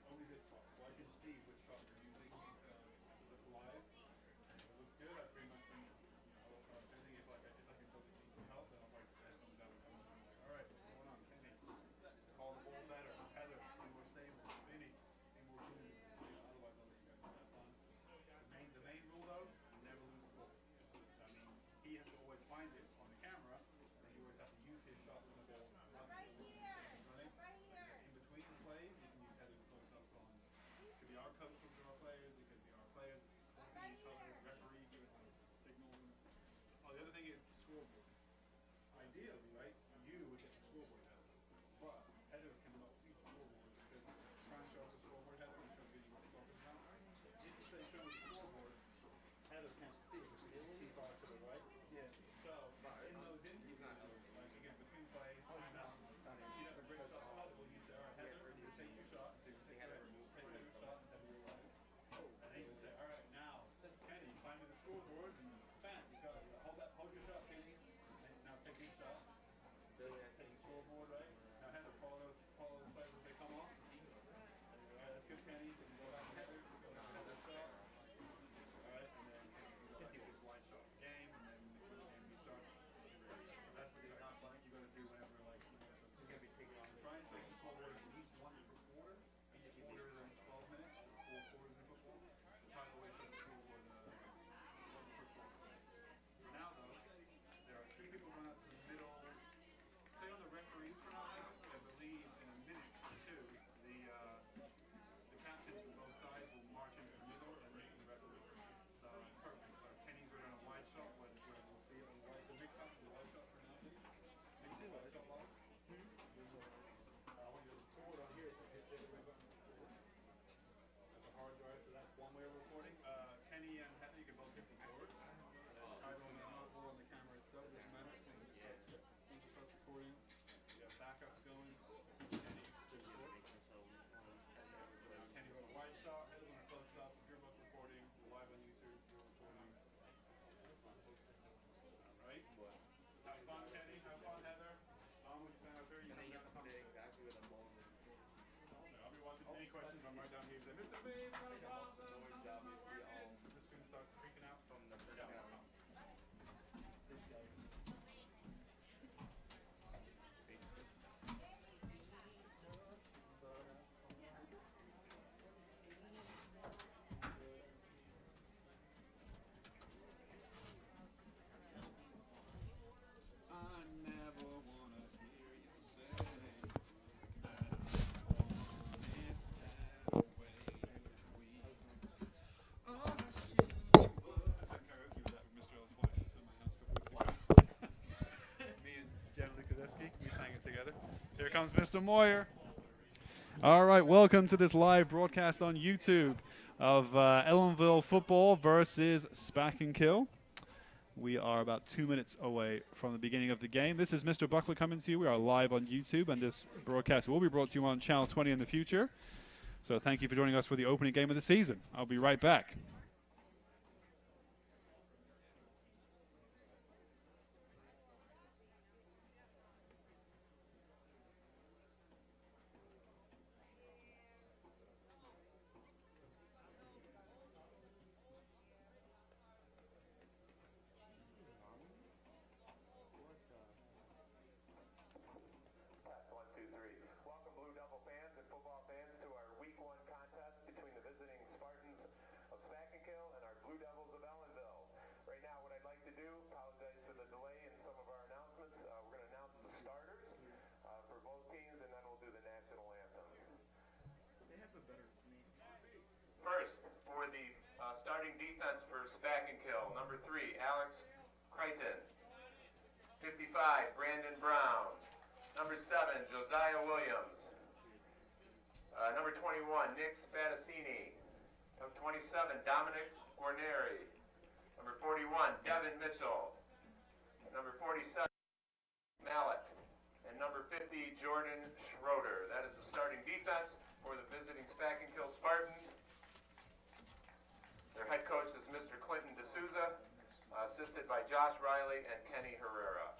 only this part, so I can see which shot you're using live. If it looks good, I pretty much think, depending if I can tell that you need some help, then I'll probably head comes down and come in. I'm like, all right, what's going on, Kenny? Call the ball better. Heather, be more stable. Vinny, be more cool. Otherwise, I'll let you guys have fun. The main rule though, you never lose the ball. That means he has to always find it on the camera, and you always have to use his shot when the ball running. In between the plays, you can use Heather's close-ups on. It could be our coach talking to our players. It could be our players talking to each other. Referee giving us signals. Oh, the other thing is scoreboard. Ideally, right, you would get the scoreboard Heather, but Heather cannot see the scoreboard because try and show us the scoreboard Heather and show Vinny what you're talking about. If you say show me the scoreboard, Heather can't see it because it's too far to the right. Yeah. So in those instances, like again between plays, timeouts, she does a great shot to Heather. Well, you say, all right, Heather, you take your shot. So you take Heather's shot and Heather your right. And then you can say, all right, now Kenny, find me the scoreboard and bam, you got it. Hold your shot, Kenny. And now take your shot. Take the scoreboard, right? Now Heather, follow those plays as they come off. All right, that's good, Kenny. So you go back to Heather, you go back to Heather's shot. All right, and then you go back to his wide shot game, and then when the game restarts, you're ready. So that's what you're going to do whenever, like, you're going to be taking on. Try and take the scoreboard at least once per quarter. Each quarter is only 12 minutes, 4 quarters in football. Try to always show the scoreboard once per quarter. So now, though, there are 3 people going out to the middle. Stay on the referees for now. I believe in a minute or two, the captains from both sides will march into the middle and make the referee. So perfect. So Kenny's running a wide shot where we'll see it on the wide. So mix up the wide shot for now. Mix the wide shot log. I want you to record on here. Hit the red button. That's a hard drive, so that's one way of recording. Kenny and Heather, you can both hit record. I will not on the camera itself. Doesn't matter. Once it starts recording, you have backups going. Kenny on a wide shot. Heather on a close up. If you're both recording, we're live on YouTube. You're recording. All right. Have fun, Kenny. Have fun, Heather. Would you stand up there? You have to put it exactly where the ball is. I'll be watching. Any questions? I'm right down here. Say, Mr. B, it's gonna come. The student starts freaking out from the first down. I never wanna hear you say that I meant that way. I sang karaoke with that with Mr. L's wife at my house a couple weeks ago. Me and Jen Lukadeski, we sang it together. Here comes Mr. Moyer. All right, welcome to this live broadcast on YouTube of Ellenville football versus Spackenkill. We are about 2 minutes away from the beginning of the game. This is Mr. Buckler coming to you. We are live on YouTube, and this broadcast will be brought to you on Channel 20 in the future. So thank you for joining us for the opening game of the season. I'll be right back. Of Spackenkill and our Blue Devils of Ellenville. Right now, what I'd like to do, apologize for the delay in some of our announcements. We're going to announce the starters for both teams, and then we'll do the national anthem. They have a better name. First, for the starting defense for Spackenkill, number 3, Alex Crichton. 55, Brandon Brown. Number 7, Josiah Williams. Number 21, Nick Spadassini. Number 27, Dominic Guarneri. Number 41, Devin Mitchell. Number 47, Mallet. And number 50, Jordan Schroeder. That is the starting defense for the visiting Spackenkill Spartans. Their head coach is Mr. Clinton D'Souza, assisted by Josh Riley and Kenny Herrera.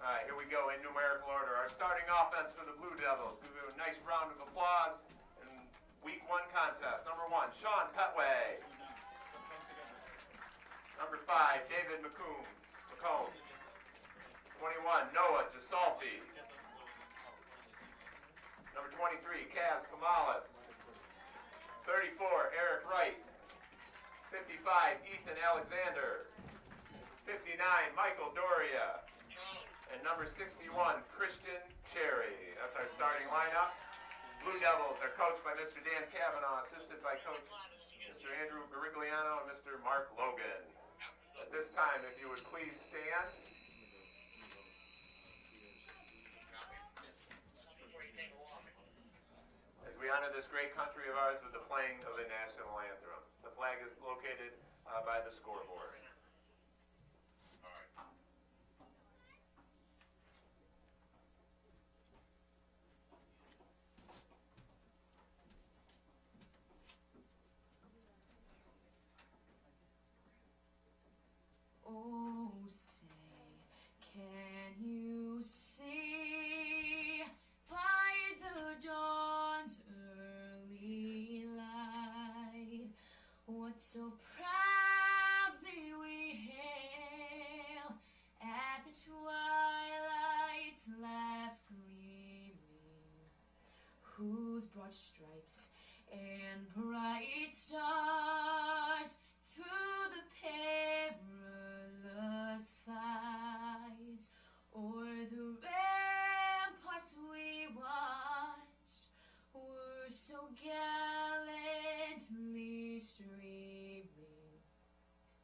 All right, here we go in numerical order. Our starting offense for the Blue Devils. Give you a nice round of applause in Week 1 contest. Number 1, Sean Petway. Number 5, David McCombs. 21, Noah Gisolfi. Number 23, Kaz Kamalis. 34, Eric Wright. 55, Ethan Alexander. 59, Michael Doria. And number 61, Christian Cherry. That's our starting lineup. Blue Devils are coached by Mr. Dan Cavanaugh, assisted by Coach Mr. Andrew Garigliano and Mr. Mark Logan. At this time, if you would please stand. As we honor this great country of ours with the playing of the national anthem. The flag is located by the scoreboard. Oh, say, can you see by the dawn's early light what so proudly we hail at the twilight's last gleaming, whose broad stripes and bright stars through the perilous fights o'er the ramparts we watched were so gallantly streaming,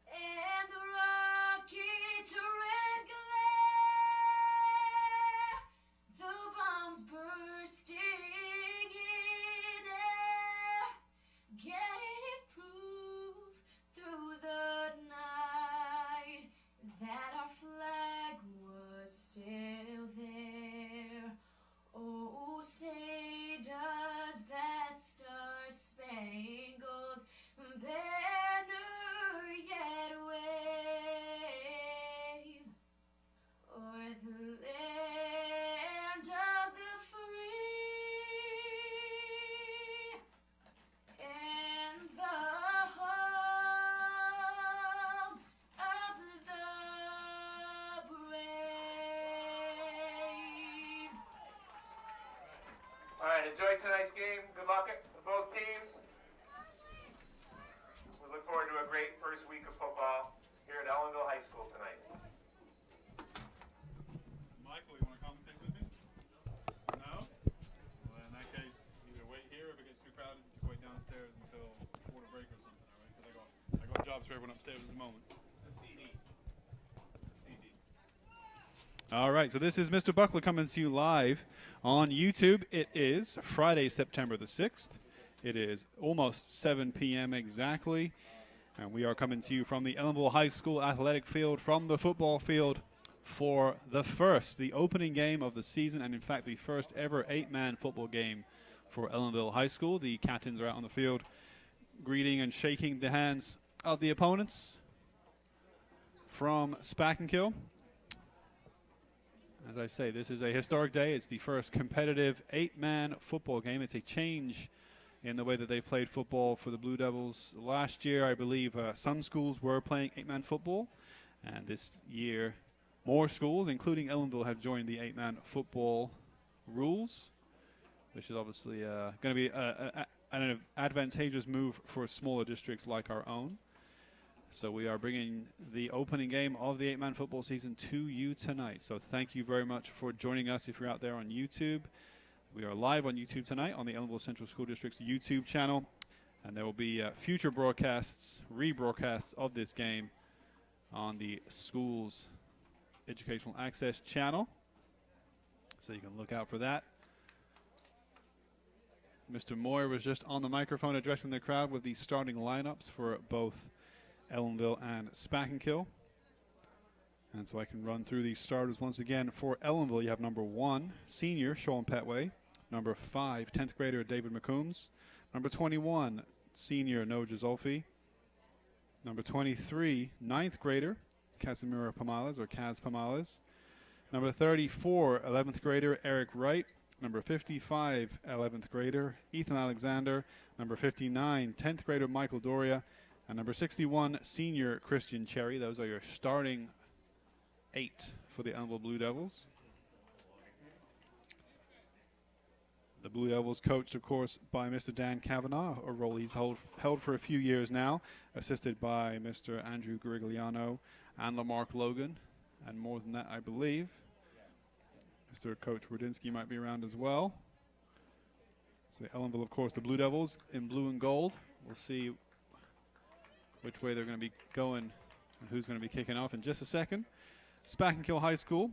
and the rocket's red glare, the bombs bursting in air, gave proof through the night that our flag was still there. Oh, say does that star-spangled banner yet wave o'er the land of the free and the home of the brave. All right, enjoy tonight's game. Good luck to both teams. We look forward to a great first week of football here at Ellenville High School tonight. Michael, you want to commentate with me? No? Well, in that case, either wait here if it gets too crowded, just wait downstairs until quarter break or something, all right? Because I got jobs for everyone upstairs at the moment. It's a CD. It's a CD. All right, so this is Mr. Buckler coming to you live on YouTube. It is Friday, September the 6th. It is almost 7 p.m. exactly, and we are coming to you from the Ellenville High School athletic field, from the football field, for the opening game of the season, and in fact the first ever 8-man football game for Ellenville High School. The captains are out on the field greeting and shaking the hands of the opponents from Spackenkill. As I say, this is a historic day. It's the first competitive 8-man football game. It's a change in the way that they played football for the Blue Devils. Last year, I believe, some schools were playing 8-man football, and this year, more schools, including Ellenville, have joined the 8-man football rules, which is obviously going to be an advantageous move for smaller districts like our own. So we are bringing the opening game of the 8-man football season to you tonight. So thank you very much for joining us if you're out there on YouTube. We are live on YouTube tonight on the Ellenville Central School District's YouTube channel. And there will be future broadcasts, rebroadcasts of this game on the school's Educational Access channel. So you can look out for that. Mr. Moyer was just on the microphone addressing the crowd with the starting lineups for both Ellenville and Spackenkill. And so I can run through these starters once again. For Ellenville, you have number 1, senior Sean Petway. Number 5, 10th grader David McCombs. Number 21, senior Noah Gisolfi. Number 23, 9th grader Casimiro Pamales, or Kaz Pamales. Number 34, 11th grader Eric Wright. Number 55, 11th grader Ethan Alexander. Number 59, 10th grader Michael Doria. And number 61, senior Christian Cherry. Those are your starting 8 for the Ellenville Blue Devils. The Blue Devils coached, of course, by Mr. Dan Cavanaugh, a role he's held for a few years now, assisted by Mr. Andrew Garigliano and Lamarck Logan, and more than that, I believe. Mr. Coach Rudinsky might be around as well. So the Ellenville, of course, the Blue Devils in blue and gold. We'll see which way they're going to be going and who's going to be kicking off in just a second. Spackenkill High School,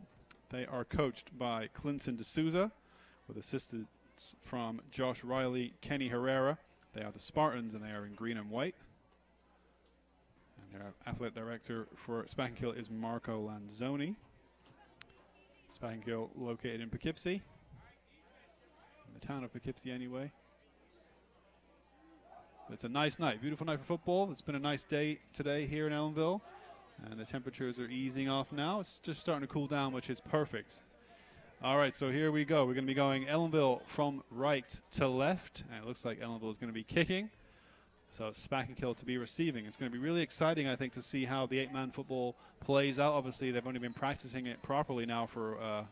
they are coached by Clinton D'Souza with assistance from Josh Riley, Kenny Herrera. They are the Spartans, and they are in green and white. And their athletic director for Spackenkill is Marco Lanzoni. Spackenkill located in Poughkeepsie, in the town of Poughkeepsie anyway. But it's a nice night, beautiful night for football. It's been a nice day today here in Ellenville, and the temperatures are easing off now. It's just starting to cool down, which is perfect. All right, so here we go. We're going to be going Ellenville from right to left, and it looks like Ellenville is going to be kicking. So Spackenkill to be receiving. It's going to be really exciting, I think, to see how the 8-man football plays out. Obviously, they've only been practicing it properly now for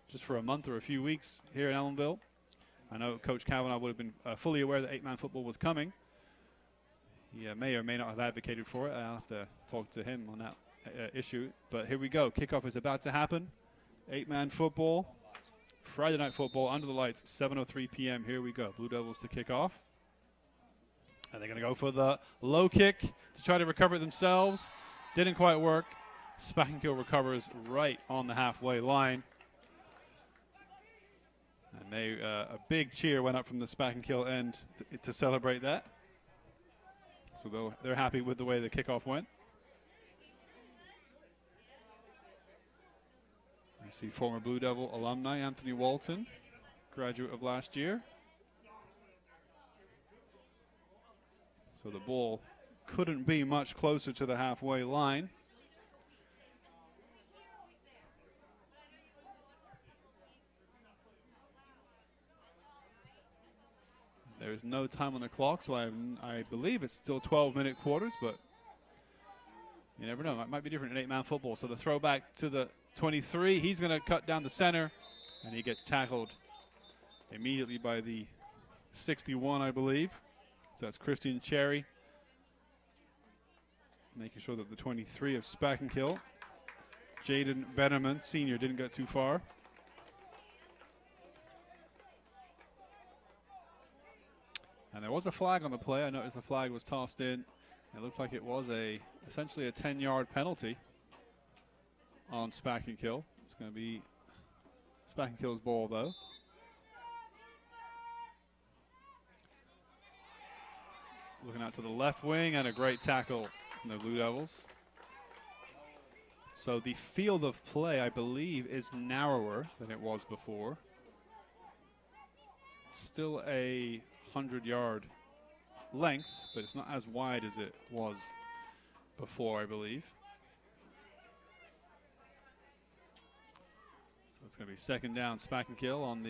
just for a month or a few weeks here in Ellenville. I know Coach Cavanaugh would have been fully aware that 8-man football was coming. He may or may not have advocated for it. I'll have to talk to him on that issue. But here we go. Kickoff is about to happen. 8-man football, Friday night football, under the lights, 7:03 p.m. Here we go. Blue Devils to kick off. And they're going to go for the low kick to try to recover it themselves. Didn't quite work. Spackenkill recovers right on the halfway line. And a big cheer went up from the Spackenkill end to celebrate that. So they're happy with the way the kickoff went. I see former Blue Devil alumni Anthony Walton, graduate of last year. So the ball couldn't be much closer to the halfway line. There's no time on the clock, so I believe it's still 12-minute quarters, but you never know. It might be different in 8-man football. So the throwback to the 23, he's going to cut down the center, and he gets tackled immediately by the 61, I believe. So that's Christian Cherry, making sure that the 23 of Spackenkill, Jaden Bennerman, senior, didn't get too far. And there was a flag on the play. I noticed the flag was tossed in. It looks like it was essentially a 10-yard penalty on Spackenkill. It's going to be Spackenkill's ball, though. Looking out to the left wing, and a great tackle from the Blue Devils. So the field of play, I believe, is narrower than it was before. It's still a 100-yard length, but it's not as wide as it was before, I believe. So it's going to be second down, Spackenkill on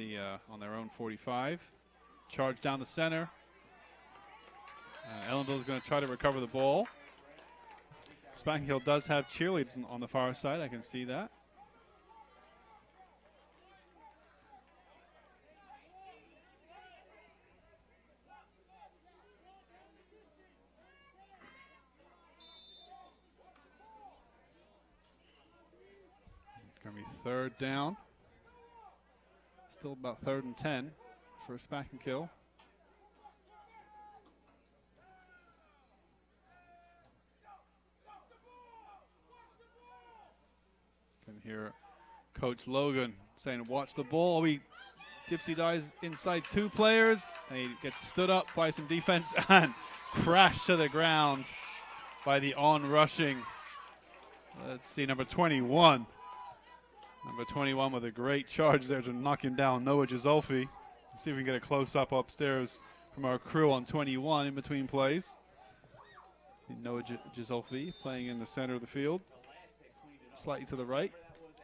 their own 45. Charge down the center. Ellenville is going to try to recover the ball. Spackenkill does have cheerleaders on the far side. I can see that. It's going to be third down. Still about 3rd and 10 for Spackenkill. Can hear Coach Logan saying, watch the ball. Dipsy dies inside 2 players. And he gets stood up by some defense and crashed to the ground by the on-rushing. Let's see, number 21. Number 21 with a great charge there to knock him down, Noah Gisolfi. Let's see if we can get a close-up upstairs from our crew on 21 in between plays. Noah Gisolfi playing in the center of the field, slightly to the right.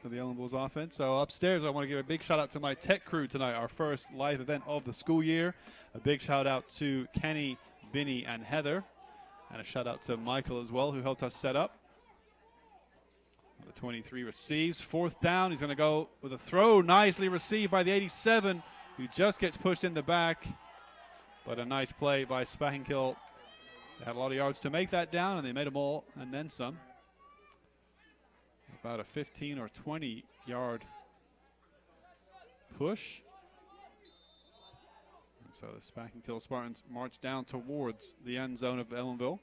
of the Ellenville's offense. So upstairs, I want to give a big shout out to my tech crew tonight, our first live event of the school year. A big shout out to Kenny, Binny, and Heather. And a shout out to Michael as well, who helped us set up. The 23 receives. 4th down. He's going to go with a throw. Nicely received by the 87, who just gets pushed in the back. But a nice play by Spackenkill. They had a lot of yards to make that down, and they made them all and then some. About a 15 or 20 yard push. And so the Spackenkill Spartans march down towards the end zone of Ellenville.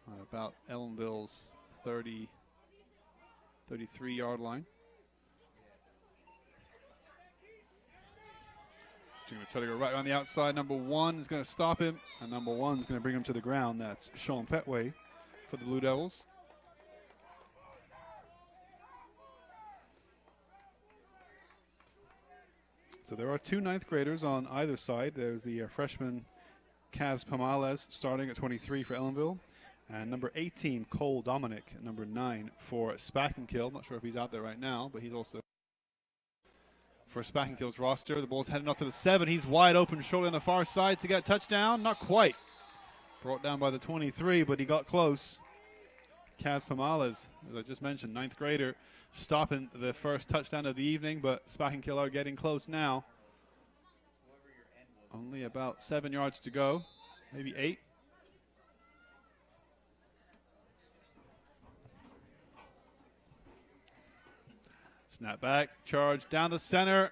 On about Ellenville's 33-yard line. He's going to try to go right on the outside. Number 1 is going to stop him, and number 1 is going to bring him to the ground. That's Sean Petway for the Blue Devils. So there are 2 ninth graders on either side. There's the freshman Kaz Pamales starting at 23 for Ellenville. And number 18, Cole Dominic, number 9 for Spackenkill. I'm not sure if he's out there right now, but he's also for Spackenkill's roster. The ball's heading off to the 7. He's wide open shortly on the far side to get a touchdown. Not quite. Brought down by the 23, but he got close. Kaz Pamales, as I just mentioned, 9th grader, stopping the first touchdown of the evening, but Spackenkill are getting close now. Only about 7 yards to go, maybe 8. Snap back, charge down the center,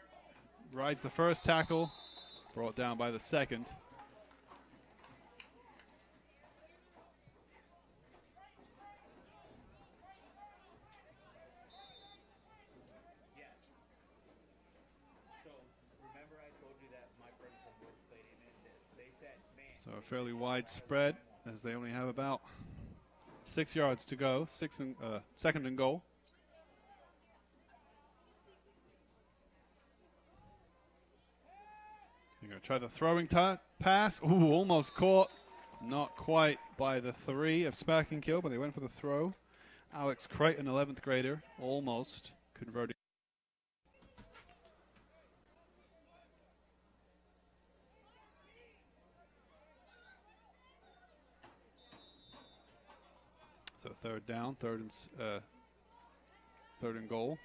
rides the first tackle, brought down by the second. So a fairly wide spread as they only have about 6 yards to go, second and goal. They're going to try the throwing pass. Ooh, almost caught. Not quite by the 3 of Spackenkill, but they went for the throw. Alex Creighton, 11th grader, almost converting. So 3rd down, third and goal.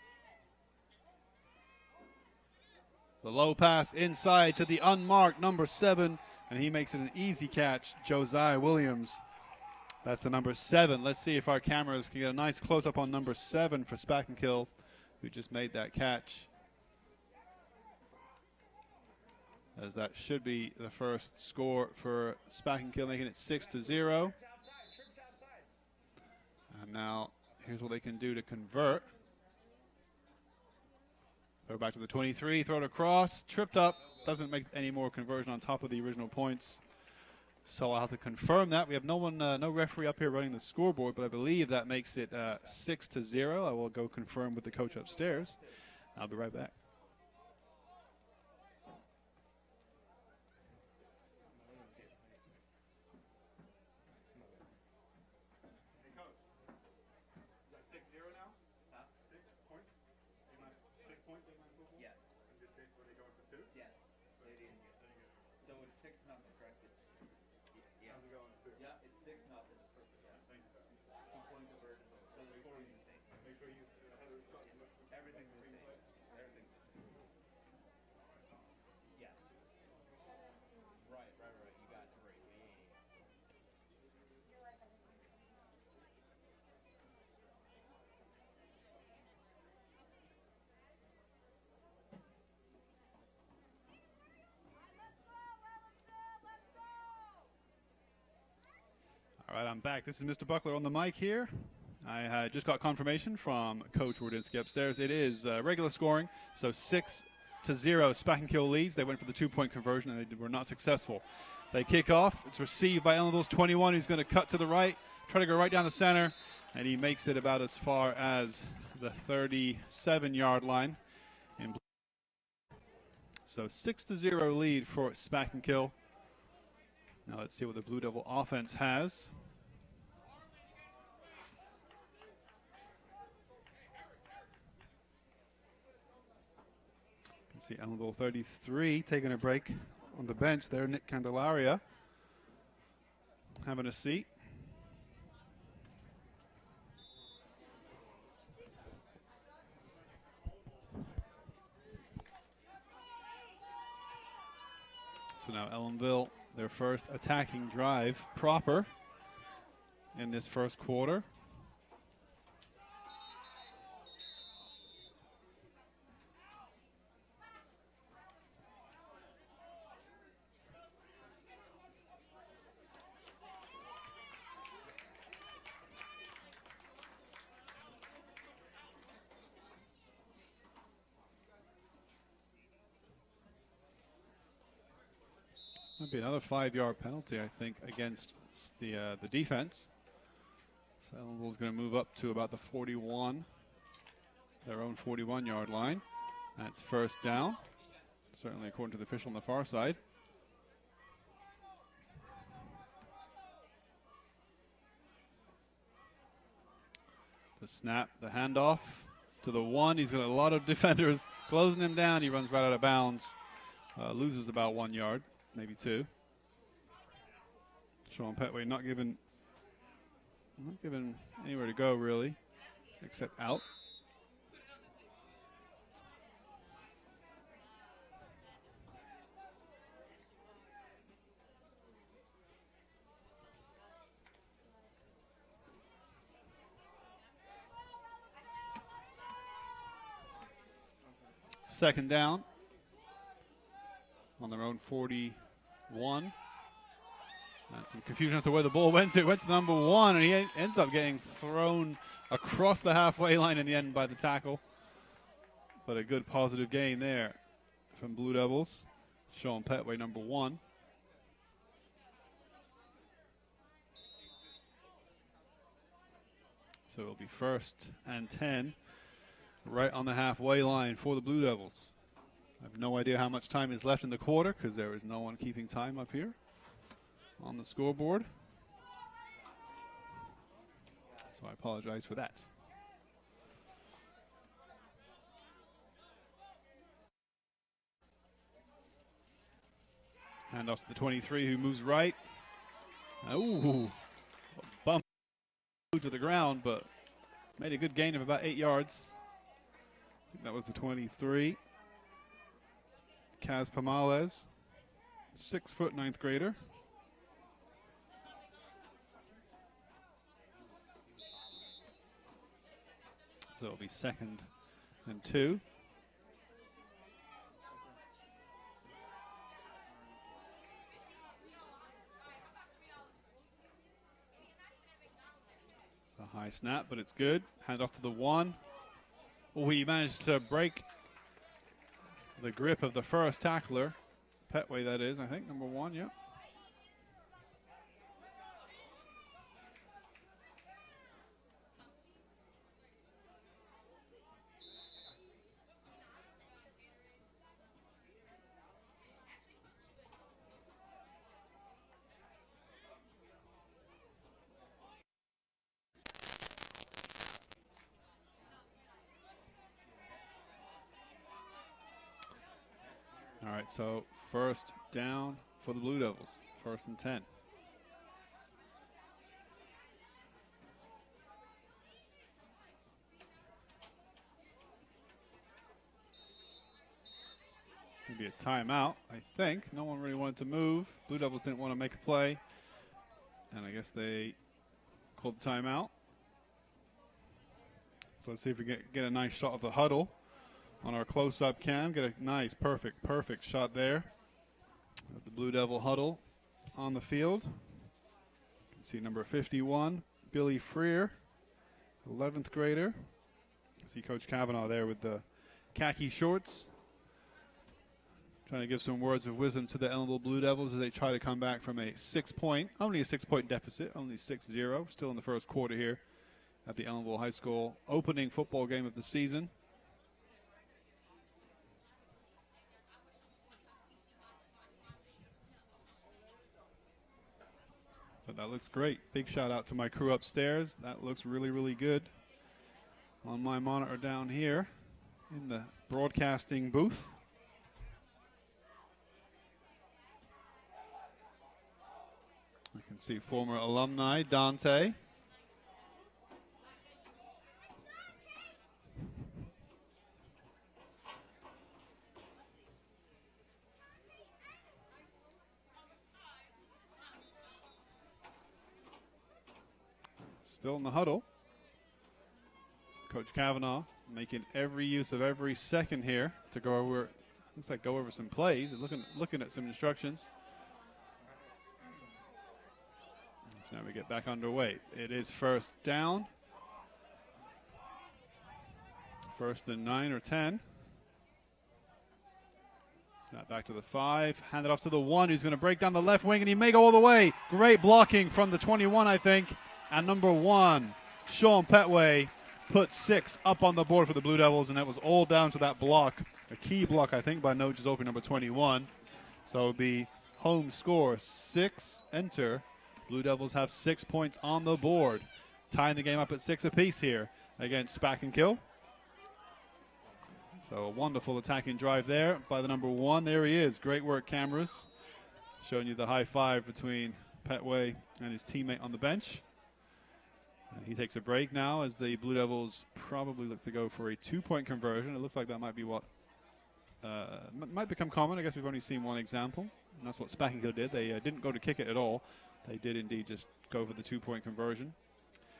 The low pass inside to the unmarked number 7, and he makes it an easy catch, Josiah Williams. That's the number 7. Let's see if our cameras can get a nice close-up on number 7 for Spackenkill, who just made that catch. As that should be the first score for Spackenkill, making it 6-0. And now here's what they can do to convert. Throw back to the 23, throw it across, tripped up, doesn't make any more conversion on top of the original points. So I'll have to confirm that. We have no referee up here running the scoreboard, but I believe that makes it 6-0. I will go confirm with the coach upstairs. I'll be right back. All right, I'm back. This is Mr. Buckler on the mic here. I just got confirmation from Coach Wardinski upstairs. It is regular scoring, so 6-0. Spackenkill leads. They went for the 2-point conversion, and they were not successful. They kick off. It's received by Ellenville's 21, who's going to cut to the right, try to go right down the center, and he makes it about as far as the 37-yard line. So 6-0 lead for Spackenkill. Now let's see what the Blue Devil offense has. See Ellenville 33 taking a break on the bench there. Nick Candelaria having a seat. So now Ellenville, their first attacking drive proper in this first quarter. Might be another 5-yard penalty, I think, against the defense. So Ellenville's going to move up to about the 41, their own 41-yard line. That's first down, certainly according to the official on the far side. The snap, the handoff to the 1. He's got a lot of defenders closing him down. He runs right out of bounds, loses about 1 yard. Maybe 2. Sean Petway not given anywhere to go really, except out. Second down on their own 41. And some confusion as to where the ball went to. It went to number 1, and he ends up getting thrown across the halfway line in the end by the tackle. But a good positive gain there from Blue Devils. Sean Petway, number 1. So it'll be first and 10 right on the halfway line for the Blue Devils. I have no idea how much time is left in the quarter because there is no one keeping time up here on the scoreboard. So I apologize for that. Hand off to the 23 who moves right. Ooh, bump to the ground, but made a good gain of about 8 yards. I think that was the 23. Kaz Pamales, 6 foot 9th grader. So it'll be second and 2. It's a high snap, but it's good. Hand off to the 1. Oh, he managed to break the grip of the first tackler. Petway, that is, I think, number 1, yep. All right, so first down for the Blue Devils, first and 10. Maybe a timeout, I think. No one really wanted to move. Blue Devils didn't want to make a play, and I guess they called the timeout. So let's see if we get a nice shot of the huddle on our close-up cam. Get a nice, perfect shot there of the Blue Devil huddle on the field. You can see number 51, Billy Freer, 11th grader. See Coach Kavanaugh there with the khaki shorts, trying to give some words of wisdom to the Ellenville Blue Devils as they try to come back from only a 6-point deficit, only 6-0, still in the first quarter here at the Ellenville High School opening football game of the season. But that looks great. Big shout out to my crew upstairs. That looks really, really good on my monitor down here in the broadcasting booth. I can see former alumni Dante. Still in the huddle. Coach Kavanaugh making every use of every second here to go over. Looks like go over some plays and looking at some instructions. So now we get back underway. It is first down. First and 9 or 10. Snap back to the 5. Hand it off to the 1 who's going to break down the left wing, and he may go all the way. Great blocking from the 21, I think. And number 1, Sean Petway, put 6 up on the board for the Blue Devils, and that was all down to that block. A key block, I think, by No Gisolfi, number 21. So it would be home score 6, enter. Blue Devils have 6 points on the board, tying the game up at 6 apiece here against Spackenkill. So a wonderful attacking drive there by the number 1. There he is. Great work, cameras. Showing you the high five between Petway and his teammate on the bench. And he takes a break now as the Blue Devils probably look to go for a 2-point conversion. It looks like that might be what might become common. I guess we've only seen one example, and that's what Spackenkill did. They didn't go to kick it at all. They did indeed just go for the 2-point conversion.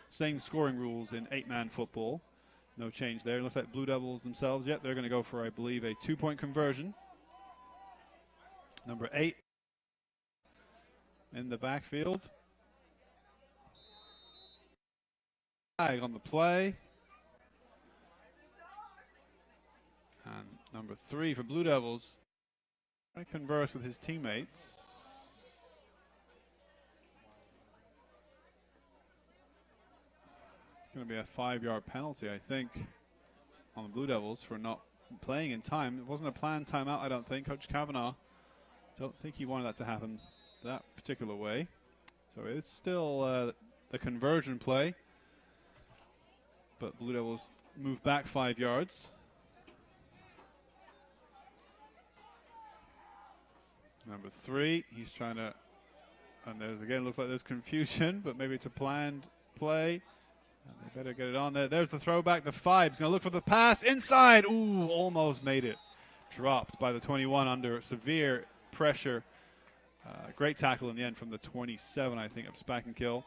Same scoring rules in 8-man football. No change there. It looks like Blue Devils themselves, they're going to go for, I believe, a 2-point conversion. Number 8 in the backfield. Flag on the play. And number 3 for Blue Devils. Trying to converse with his teammates. It's going to be a 5-yard penalty, I think, on the Blue Devils for not playing in time. It wasn't a planned timeout, I don't think. Coach Kavanaugh, don't think he wanted that to happen that particular way. So it's still the conversion play. But Blue Devils move back 5 yards. Number 3, he's trying to, and there's again, looks like there's confusion, but maybe it's a planned play. And they better get it on there. There's the throwback. The 5's going to look for the pass inside. Ooh, almost made it. Dropped by the 21 under severe pressure. Great tackle in the end from the 27, I think, of Spackenkill.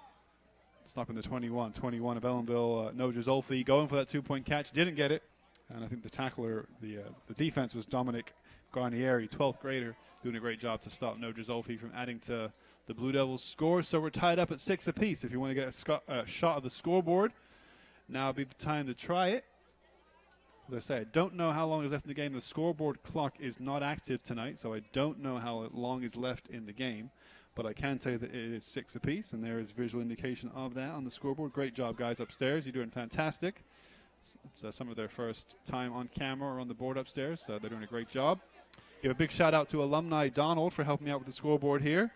Stopping the 21 of Ellenville. No Gisolfi going for that 2-point catch. Didn't get it. And I think the tackler, the defense was Dominic Garnieri, 12th grader, doing a great job to stop No Gisolfi from adding to the Blue Devils' score. So we're tied up at 6 apiece. If you want to get a shot of the scoreboard, now would be the time to try it. As I say, I don't know how long is left in the game. The scoreboard clock is not active tonight, so I don't know how long is left in the game. But I can tell you that it is 6 apiece, and there is visual indication of that on the scoreboard. Great job, guys, upstairs. You're doing fantastic. It's some of their first time on camera or on the board upstairs, so they're doing a great job. Give a big shout out to alumni Donald for helping me out with the scoreboard here.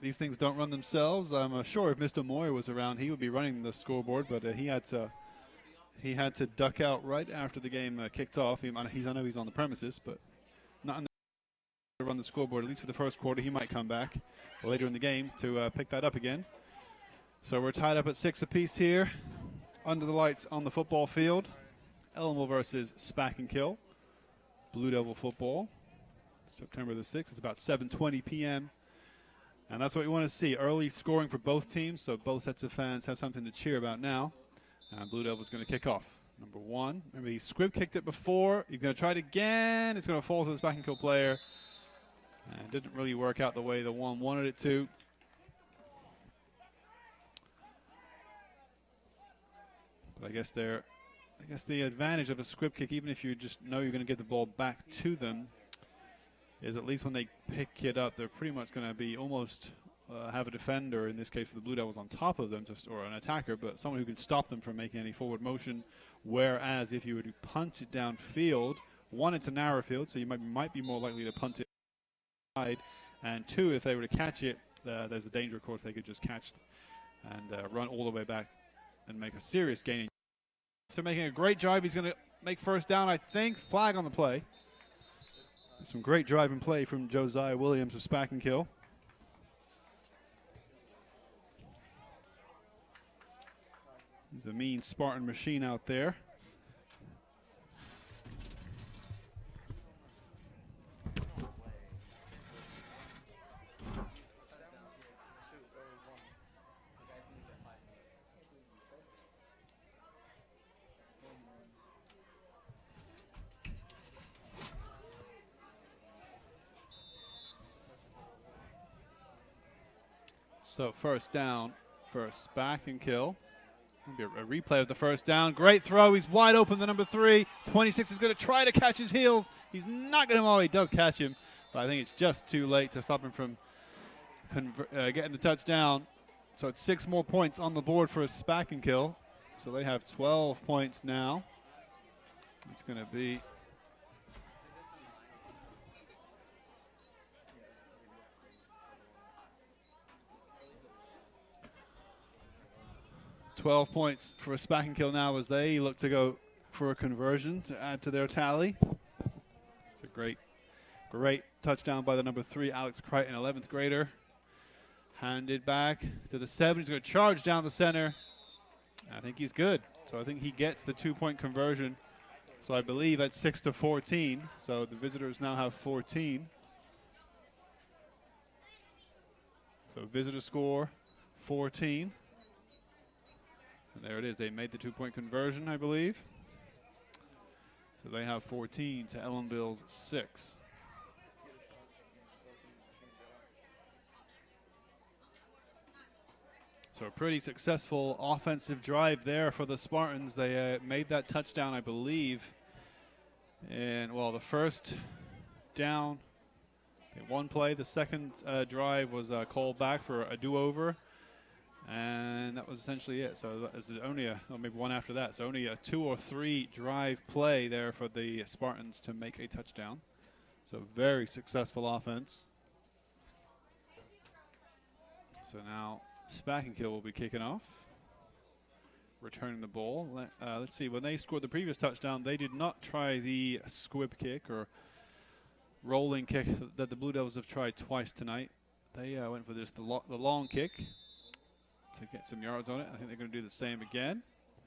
These things don't run themselves. I'm sure if Mr. Moyer was around, he would be running the scoreboard, but he had to duck out right after the game kicked off. I know he's on the premises, but not in the run the scoreboard, at least for the first quarter. He might come back later in the game to pick that up again. So we're tied up at 6 apiece here under the lights on the football field. Ellenville versus Spackenkill. Blue Devil football. September the 6th. It's about 7:20 p.m. And that's what we want to see. Early scoring for both teams, so both sets of fans have something to cheer about now. And Blue Devil's going to kick off. Number 1. Remember, he squib kicked it before. He's going to try it again. It's going to fall to the Spackenkill player. And it didn't really work out the way the 1 wanted it to. But I guess the advantage of a squib kick, even if you just know you're going to get the ball back to them, is at least when they pick it up, they're pretty much going to be almost have a defender, in this case for the Blue Devils, on top of them, or an attacker, but someone who can stop them from making any forward motion. Whereas if you were to punt it downfield, 1, it's a narrow field, so you might be more likely to punt it side, and 2, if they were to catch it, there's a danger, of course, they could just catch and run all the way back and make a serious gain. So making a great drive. He's going to make first down, I think. Flag on the play. Some great driving play from Josiah Williams of Spackenkill. He's a mean Spartan machine out there. So first down for Spackenkill. Maybe a replay of the first down. Great throw. He's wide open, the number 3. 26 is going to try to catch his heels. He's not going to. Oh, he does catch him. But I think it's just too late to stop him from getting the touchdown. So it's 6 more points on the board for a Spackenkill. So they have 12 points now. It's going to be 12 points for a Spackenkill now as they look to go for a conversion to add to their tally. It's a great touchdown by the number 3, Alex Crichton, 11th grader. Handed back to the 7. He's going to charge down the center. I think he's good. So I think he gets the 2-point conversion. So I believe at 6-14. So the visitors now have 14. So visitor score 14. And there it is. They made the 2-point conversion, I believe. So they have 14 to Ellenville's 6. So a pretty successful offensive drive there for the Spartans. They made that touchdown, I believe. And, well, the first down, one play. The second drive was called back for a do-over. And that was essentially it. So it's only maybe one after that. So only a 2 or 3 drive play there for the Spartans to make a touchdown. So very successful offense. So now Spackenkill will be kicking off, returning the ball. Let's see. When they scored the previous touchdown, they did not try the squib kick or rolling kick that the Blue Devils have tried twice tonight. They went for just the long kick to get some yards on it. I think they're going to do the same again.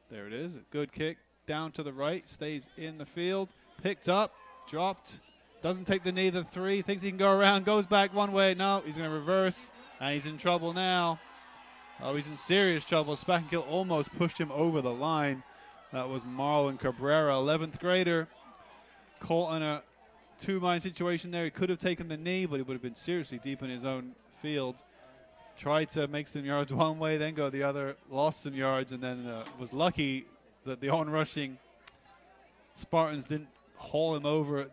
There it is. A good kick down to the right. Stays in the field. Picked up. Dropped. Doesn't take the knee. The 3. Thinks he can go around. Goes back one way. No, he's going to reverse. And he's in trouble now. Oh, he's in serious trouble. Spackenkill almost pushed him over the line. That was Marlon Cabrera, 11th grader. Caught in a 2-man situation there. He could have taken the knee, but he would have been seriously deep in his own field. Tried to make some yards one way, then go the other, lost some yards, and then was lucky that the on-rushing Spartans didn't haul him over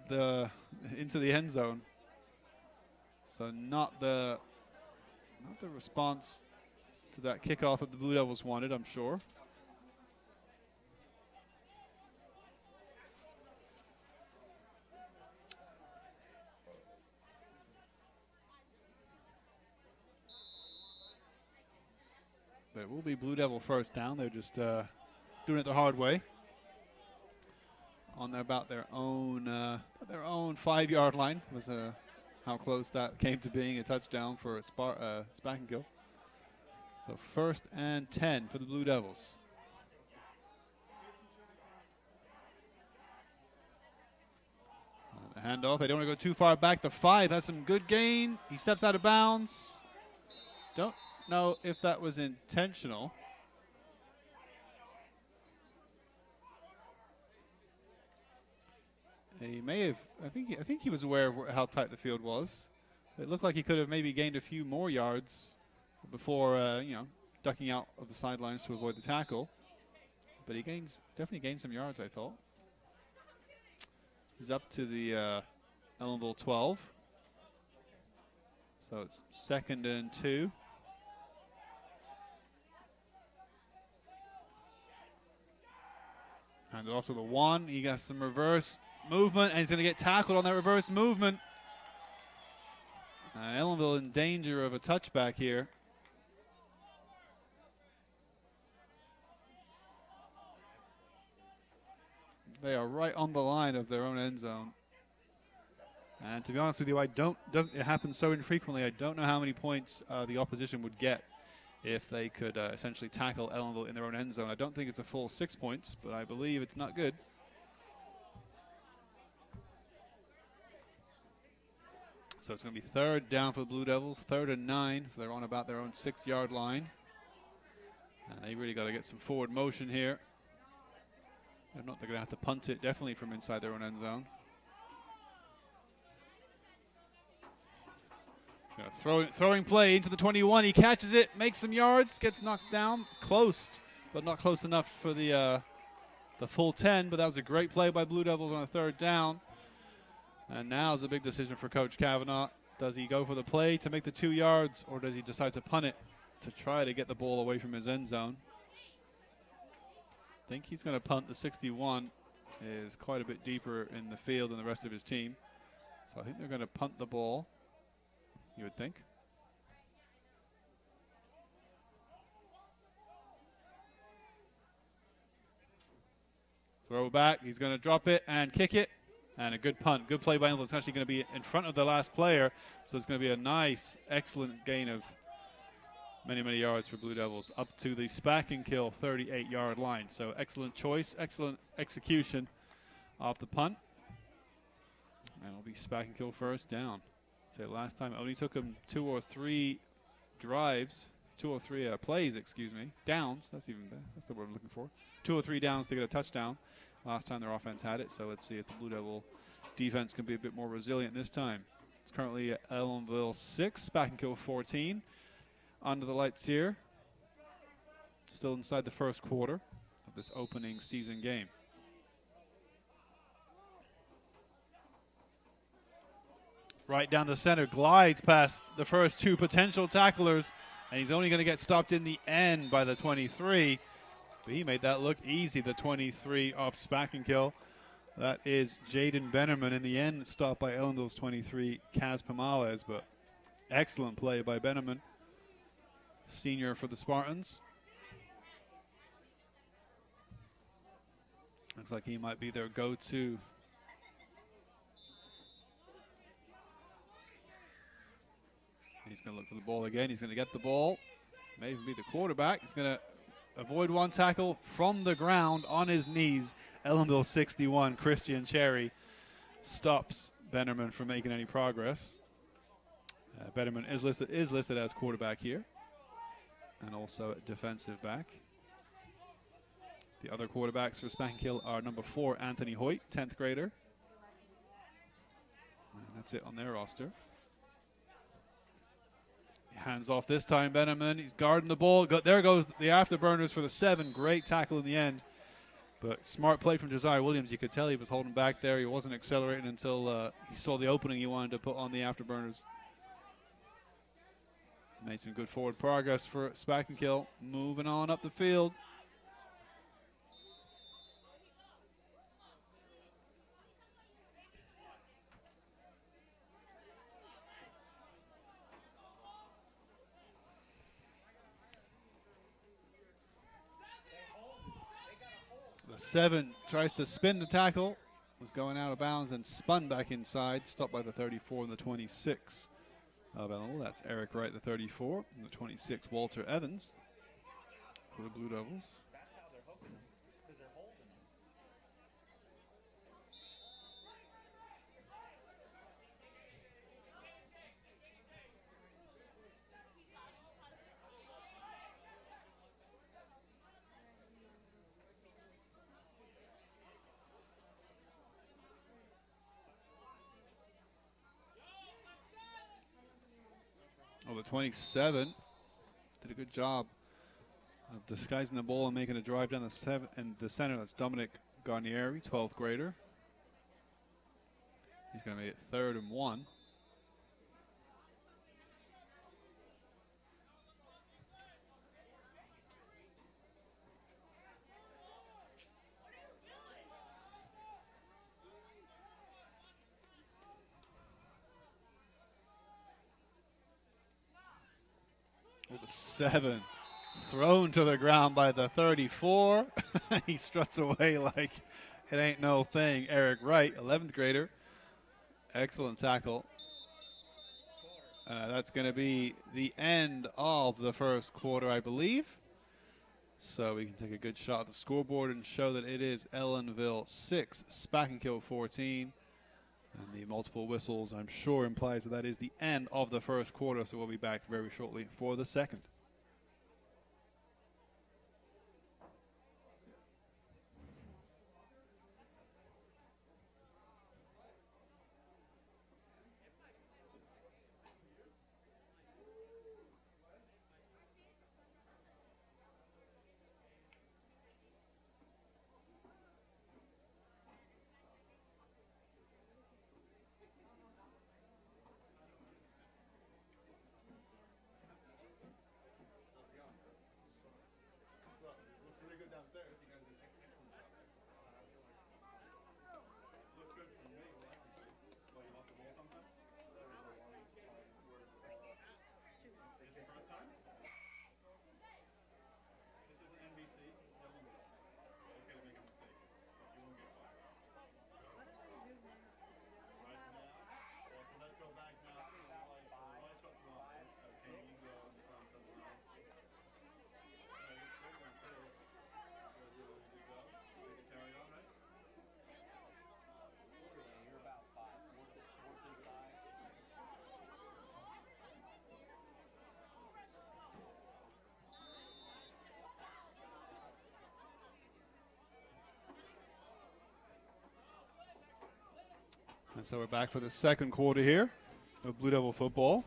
into the end zone. So not the response to that kickoff that the Blue Devils wanted, I'm sure. But it will be Blue Devil first down. They're just doing it the hard way. On about their own 5-yard line was how close that came to being a touchdown for Spackenkill. So 1st and 10 for the Blue Devils. The handoff. They don't want to go too far back. The 5 has some good gain. He steps out of bounds. Don't know if that was intentional. He may have. I think he was aware of how tight the field was. It looked like he could have maybe gained a few more yards before, ducking out of the sidelines to avoid the tackle. But he definitely gained some yards, I thought. He's up to the Ellenville 12. So it's 2nd and 2. Hand it off to the 1. He got some reverse movement, and he's going to get tackled on that reverse movement. And Ellenville in danger of a touchback here. They are right on the line of their own end zone. And to be honest with you, it happens so infrequently. I don't know how many points the opposition would get if they could essentially tackle Ellenville in their own end zone. I don't think it's a full 6 points, but I believe it's not good. So it's going to be 3rd down for the Blue Devils, 3rd and 9. So they're on about their own 6-yard line. And they really got to get some forward motion here. If not, they're going to have to punt it definitely from inside their own end zone. Throwing play into the 21. He catches it, makes some yards, gets knocked down. Close, but not close enough for the full 10. But that was a great play by Blue Devils on a 3rd down. And now is a big decision for Coach Kavanaugh. Does he go for the play to make the 2 yards, or does he decide to punt it to try to get the ball away from his end zone? I think he's going to punt. The 61 is quite a bit deeper in the field than the rest of his team. So I think they're going to punt the ball, you would think. Throw back. He's going to drop it and kick it. And a good punt. Good play by Ellenville. It's actually going to be in front of the last player. So it's going to be a nice, excellent gain of many, many yards for Blue Devils up to the Spackenkill 38-yard line. So excellent choice, excellent execution off the punt. And it'll be Spackenkill 1st down. Say last time it only took him 2 or 3 drives, 2 or 3 plays, downs. That's the word I'm looking for. 2 or 3 downs to get a touchdown. Last time their offense had it, so let's see if the Blue Devil defense can be a bit more resilient this time. It's currently Ellenville 6, Spackenkill 14. Under the lights here. Still inside the 1st quarter of this opening season game. Right down the center, glides past the first 2 potential tacklers, and he's only going to get stopped in the end by the 23. But he made that look easy, the 23 of Spackenkill. That is Jaden Bennerman. In the end, stopped by Ellenville's 23, Kaz Pamales. But excellent play by Bennerman, senior for the Spartans. Looks like he might be their go-to. He's going to look for the ball again. He's going to get the ball. May even be the quarterback. He's going to avoid 1 tackle from the ground on his knees. Ellenville 61, Christian Cherry, stops Bennerman from making any progress. Bennerman is listed as quarterback here, and also at defensive back. The other quarterbacks for Spackenkill are number 4, Anthony Hoyt, 10th grader. And that's it on their roster. Hands off this time, Bennerman. He's guarding the ball. There goes the afterburners for the 7. Great tackle in the end. But smart play from Josiah Williams. You could tell he was holding back there. He wasn't accelerating until he saw the opening he wanted to put on the afterburners. Made some good forward progress for Spackenkill. Moving on up the field. The 7 tries to spin the tackle, was going out of bounds and spun back inside, stopped by the 34 and the 26 of Ellenville. That's Eric Wright, the 34, and the 26, Walter Evans for the Blue Devils. Oh, the 27 did a good job of disguising the ball and making a drive down the 7 and the center. That's Dominic Garnieri, 12th grader. He's going to make it 3rd and 1. The 7 thrown to the ground by the 34. He struts away like it ain't no thing. Eric Wright, 11th grader. Excellent tackle. That's going to be the end of the first quarter, I believe. So we can take a good shot at the scoreboard and show that it is Ellenville 6, Spackenkill 14. And the multiple whistles, I'm sure, implies that that is the end of the first quarter. So we'll be back very shortly for the second. Looks really good downstairs. You guys did excellent job. Looks good from me. Well, I can see. Well, you lost the ball sometime? This is your first time? This is an NBC. Ellenville. Okay to make a mistake, but you won't get fired. Right now? Well, so let's go back now to the light shots line. So can you go on the front of the line? And so we're back for the second quarter here of Blue Devil football.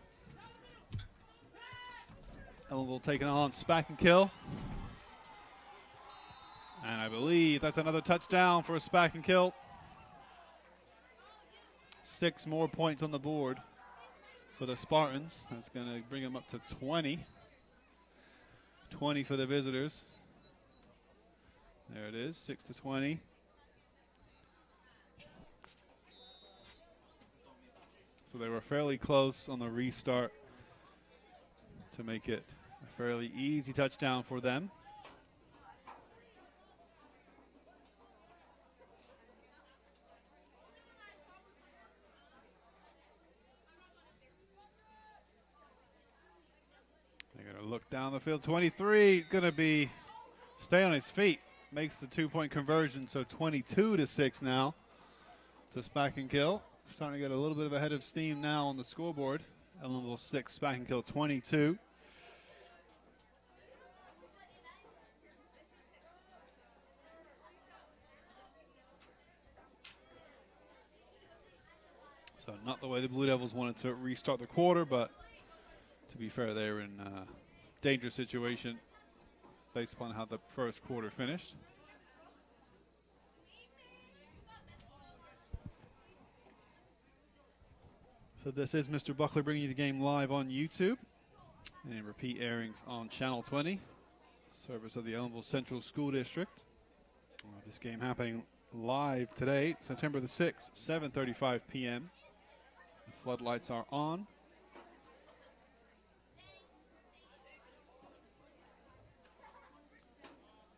Ellenville taking on Spackenkill. And I believe that's another touchdown for Spackenkill. 6 more points on the board for the Spartans. That's going to bring them up to 20. 20 for the visitors. There it is, 6-20. So they were fairly close on the restart to make it a fairly easy touchdown for them. They're going to look down the field. 23 is going to be stay on his feet. Makes the 2-point conversion, so 22-6 now to Spackenkill. Starting to get a little bit of a head of steam now on the scoreboard. Ellenville 6, Spackenkill 22. So not the way the Blue Devils wanted to restart the quarter, but to be fair, they're in a dangerous situation based upon how the first quarter finished. So this is Mr. Buckler bringing you the game live on YouTube and repeat airings on Channel 20, service of the Ellenville Central School District. This game happening live today, September the 6th, 7:35 p.m. The floodlights are on.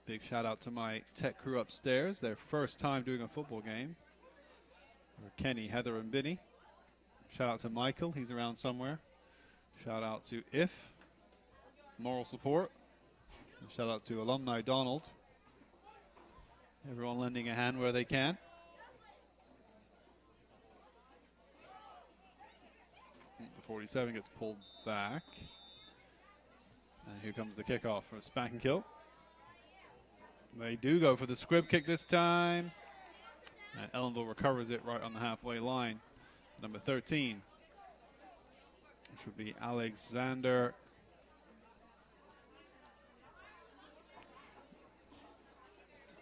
Big shout out to my tech crew upstairs, their first time doing a football game. Kenny, Heather, and Vinny. Shout out to Michael, he's around somewhere. Shout out to IF, moral support. And shout out to alumni Donald. Everyone lending a hand where they can. The 47 gets pulled back. And here comes the kickoff for Spackenkill. They do go for the squib kick this time. And Ellenville recovers it right on the halfway line. Number 13, which would be Alexander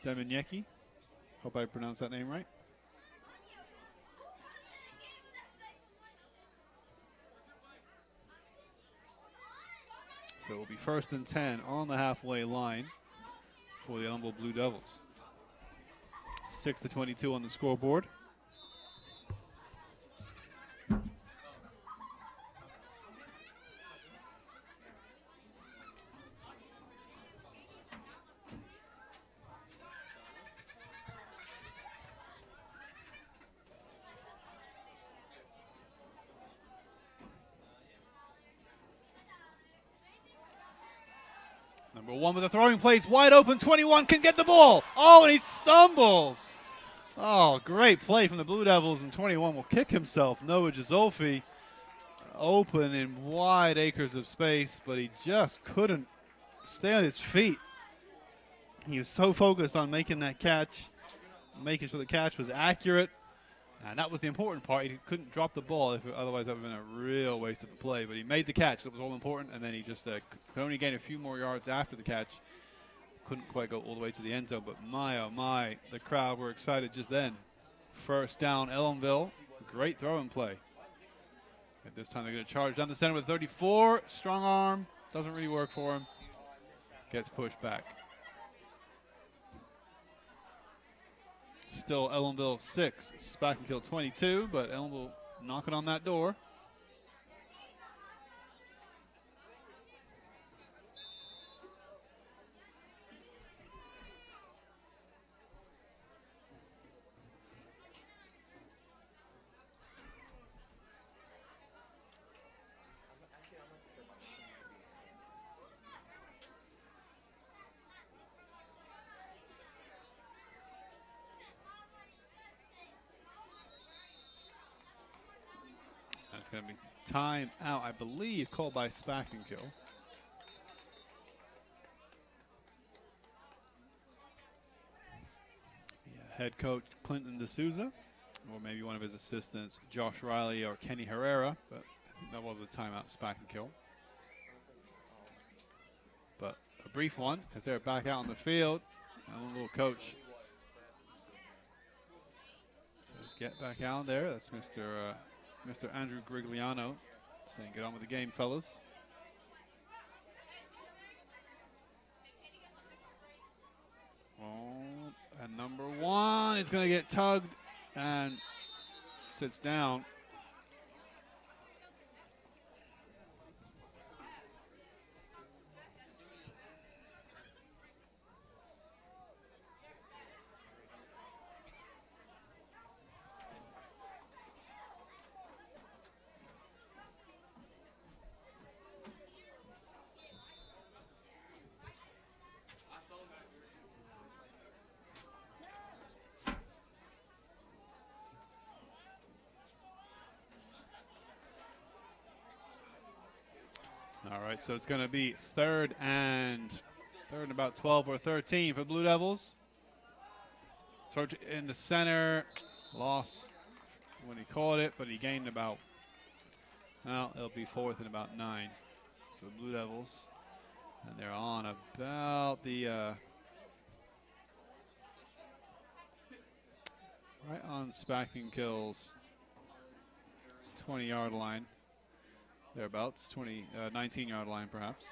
Semeniecki. Hope I pronounced that name right. So it will be 1st and 10 on the halfway line for the Ellenville Blue Devils. 6-22 on the scoreboard. Number 1 with a throwing place, wide open, 21 can get the ball. Oh, and he stumbles. Oh, great play from the Blue Devils, and 21 will kick himself. Noah Gisolfi open in wide acres of space, but he just couldn't stay on his feet. He was so focused on making that catch, making sure the catch was accurate, and that was the important part. He couldn't drop the ball, otherwise that would have been a real waste of the play, but he made the catch. That was all important, and then he just could only gain a few more yards after the catch. Couldn't quite go all the way to the end zone, but my, oh my, the crowd were excited just then. First down, Ellenville. Great throwing play. At this time, they're going to charge down the center with 34. Strong arm. Doesn't really work for him. Gets pushed back. Still Ellenville 6, Spackenkill 22, but Ellenville knocking on that door. That's going to be time out, I believe, called by Spackenkill. Yeah, head coach Clinton D'Souza, or maybe one of his assistants, Josh Riley or Kenny Herrera, but I think that was a timeout, Spackenkill. But a brief one, as they're back out on the field. And a little coach says, get back out there. That's Mr. Andrew Grigliano saying, get on with the game, fellas. Oh, and number 1 is going to get tugged and sits down. All right, so it's going to be third and about 12 or 13 for Blue Devils. Throw in the center, loss when he caught it, but he gained about, well, it'll be 4th and about 9. So the Blue Devils, and they're on about the, right on Spackenkill's 20-yard line. Thereabouts, 19-yard line perhaps.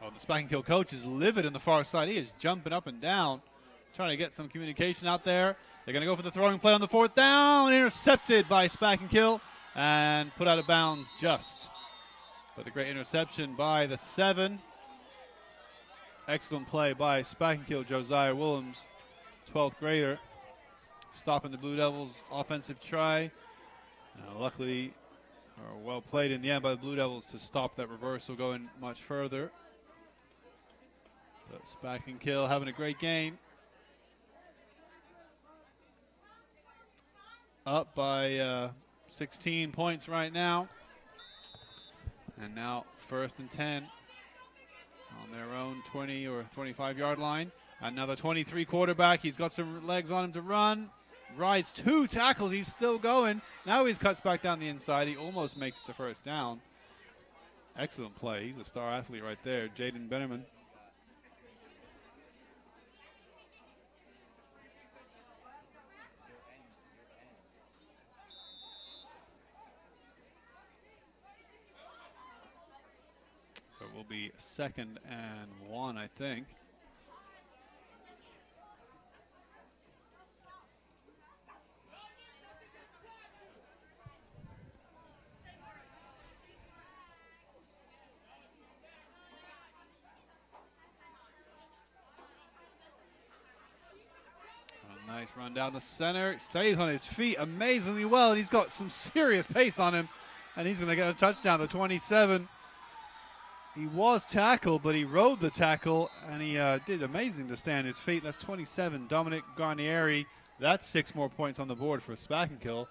Oh, the Spackenkill coach is livid in the far side. He is jumping up and down, trying to get some communication out there. They're going to go for the throwing play on the 4th down. Intercepted by Spackenkill and put out of bounds just. But a great interception by the 7. Excellent play by Spackenkill Josiah Willems, 12th grader, stopping the Blue Devils' offensive try. Luckily, or well played in the end by the Blue Devils to stop that reversal going much further. But Spackenkill having a great game. Up by 16 points right now. And now 1st and 10. On their own 20 or 25-yard line. Another 23 quarterback. He's got some legs on him to run. Rides 2 tackles. He's still going. Now he cuts back down the inside. He almost makes it to 1st down. Excellent play. He's a star athlete right there, Jaden Bennerman. So it will be 2nd and 1, I think. Nice run down the center. Stays on his feet amazingly well, and he's got some serious pace on him. And he's going to get a touchdown, the 27. He was tackled, but he rode the tackle, and he did amazing to stay on his feet. That's 27. Dominic Garnieri. That's 6 more points on the board for Spackenkill,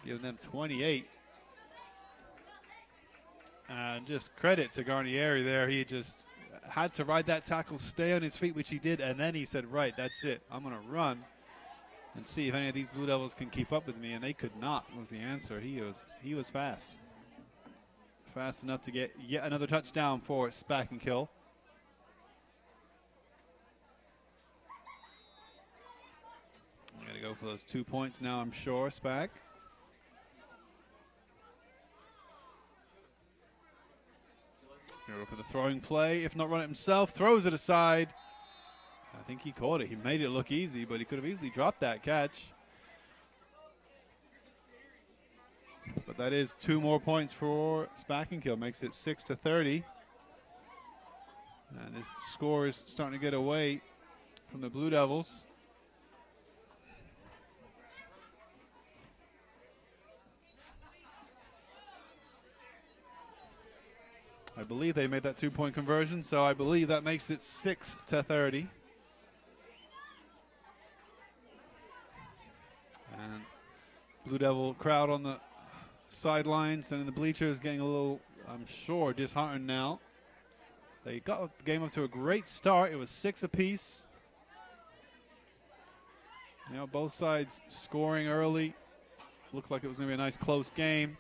giving them 28. And just credit to Garnieri there. He just had to ride that tackle, stay on his feet, which he did, and then he said, right, that's it. I'm going to run and see if any of these Blue Devils can keep up with me, and they could not, was the answer. He was fast. Fast enough to get yet another touchdown for Spackenkill. I'm going to go for those 2 points now, I'm sure, Spack. Going to go for the throwing play. If not run it himself, throws it aside. I think he caught it. He made it look easy, but he could have easily dropped that catch. But that is 2 more points for Spackenkill. Makes it 6-30. And this score is starting to get away from the Blue Devils. I believe they made that 2-point conversion, so I believe that makes it 6-30. And Blue Devil crowd on the sidelines and in the bleachers getting a little, I'm sure, disheartened now. They got the game up to a great start. It was 6 apiece. You know, both sides scoring early. Looked like it was going to be a nice close game.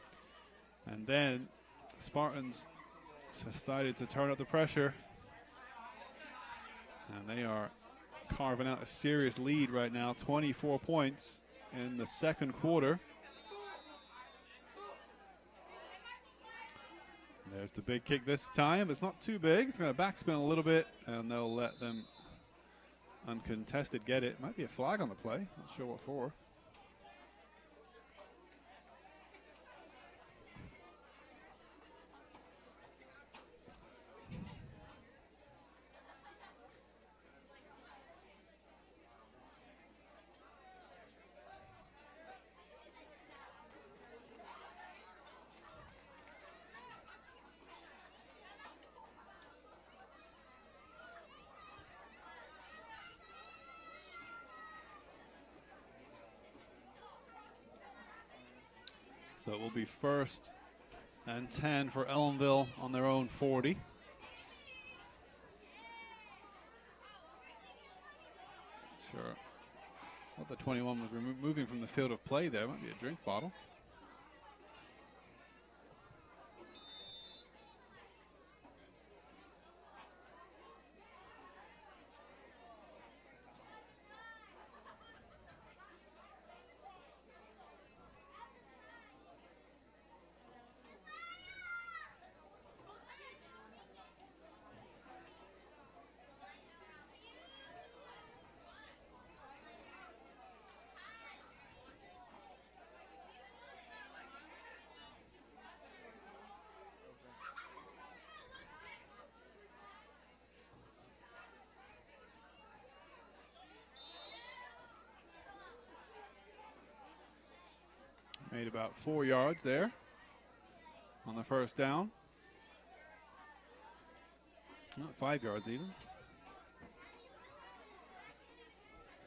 And then the Spartans decided to turn up the pressure. And they are carving out a serious lead right now, 24 points in the second quarter. There's the big kick this time. It's not too big. It's going to backspin a little bit, and they'll let them uncontested get it. Might be a flag on the play. Not sure what for. So it will be 1st and 10 for Ellenville on their own 40. Sure. What the 21 was moving from the field of play there. Might be a drink bottle. Made about 4 yards there on the first down. Not 5 yards even.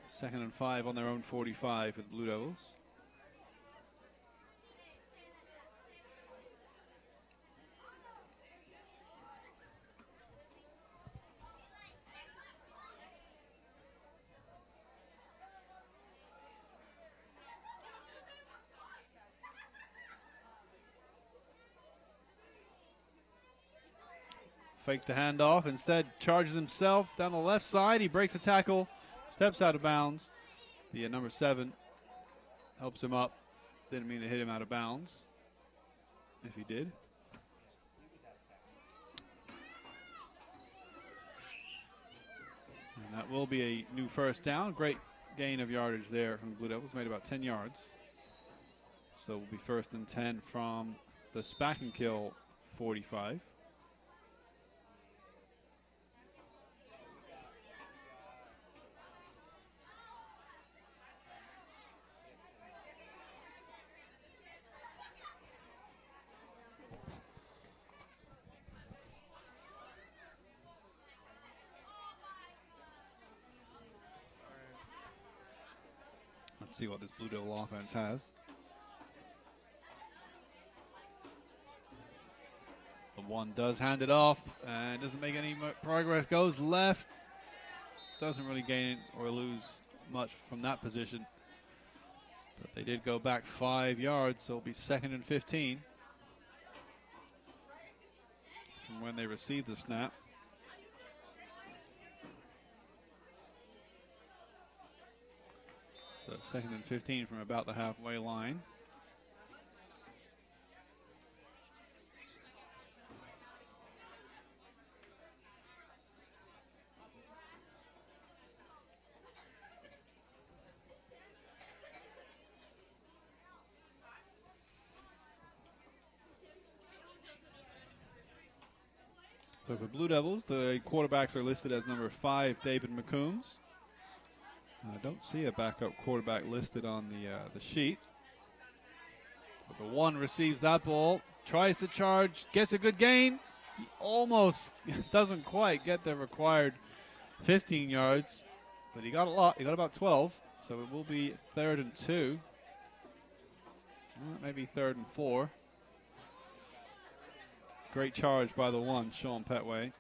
2nd and 5 on their own 45 for the Blue Devils. Fake the handoff, instead charges himself down the left side. He breaks a tackle, steps out of bounds. The number 7 helps him up. Didn't mean to hit him out of bounds, if he did. And that will be a new first down. Great gain of yardage there from the Blue Devils, made about 10 yards. So it will be 1st and 10 from the Spackenkill 45. Let's see what this Blue Devil offense has. The one does hand it off and doesn't make any progress. Goes left. Doesn't really gain or lose much from that position. But they did go back 5 yards, so it'll be 2nd and 15 from when they received the snap. So 2nd and 15 from about the halfway line. So for Blue Devils, the quarterbacks are listed as number 5, David McCombs. I don't see a backup quarterback listed on the sheet. But the one receives that ball, tries to charge, gets a good gain. He almost doesn't quite get the required 15 yards, but he got a lot. He got about 12, so it will be 3rd and 2. Maybe 3rd and 4. Great charge by the one, Sean Petway.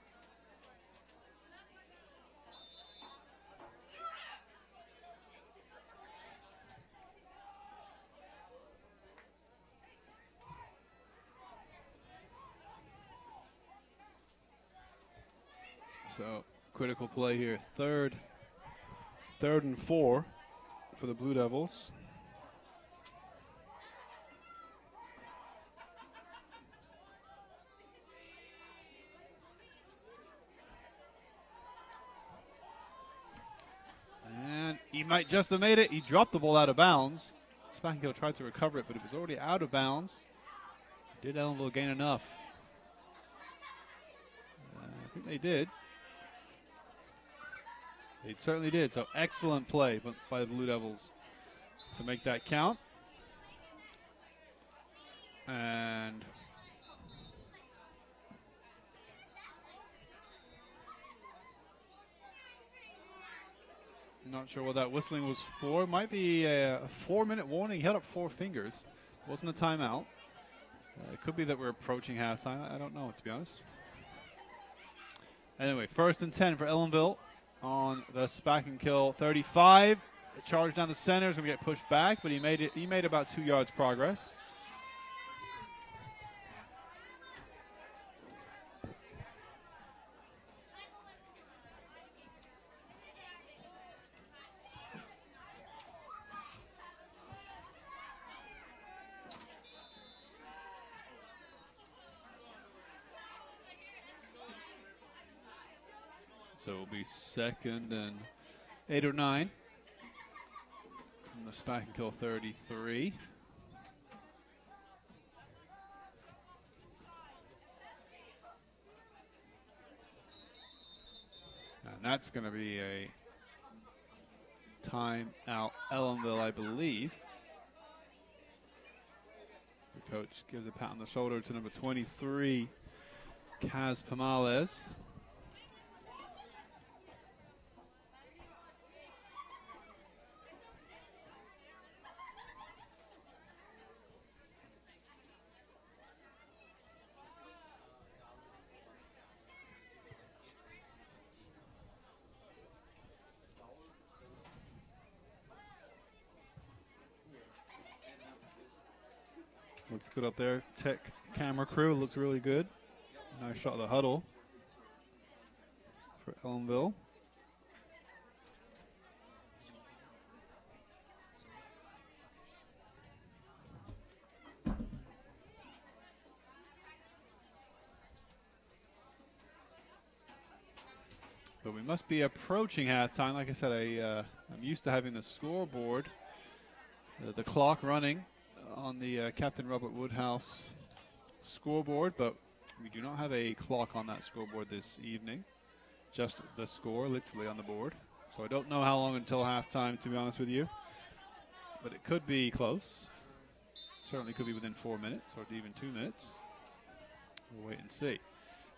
So critical play here. 3rd and 4 for the Blue Devils. And he might just have made it. He dropped the ball out of bounds. Spackenkill tried to recover it, but it was already out of bounds. Did Ellenville gain enough? I think they did. They certainly did. So excellent play by the Blue Devils to make that count. And I'm not sure what that whistling was for. It might be a 4-minute warning. He held up 4 fingers. It wasn't a timeout. It could be that we're approaching halftime. I don't know, to be honest. Anyway, 1st and 10 for Ellenville on the Spackenkill 35. The charge down the center is going to get pushed back, but he made it. He made about 2 yards progress. So it will be 2nd and 8 or 9 from the Spackenkill 33. And that's going to be a timeout Ellenville, I believe. The coach gives a pat on the shoulder to number 23, Kaz Pamales. Looks good up there. Tech camera crew looks really good. Nice shot of the huddle for Ellenville. But we must be approaching halftime. Like I said, I'm used to having the scoreboard, the clock running on the Captain Robert Woodhouse scoreboard, but we do not have a clock on that scoreboard this evening. Just the score literally on the board. So I don't know how long until halftime, to be honest with you. But it could be close. Certainly could be within 4 minutes or even 2 minutes. We'll wait and see.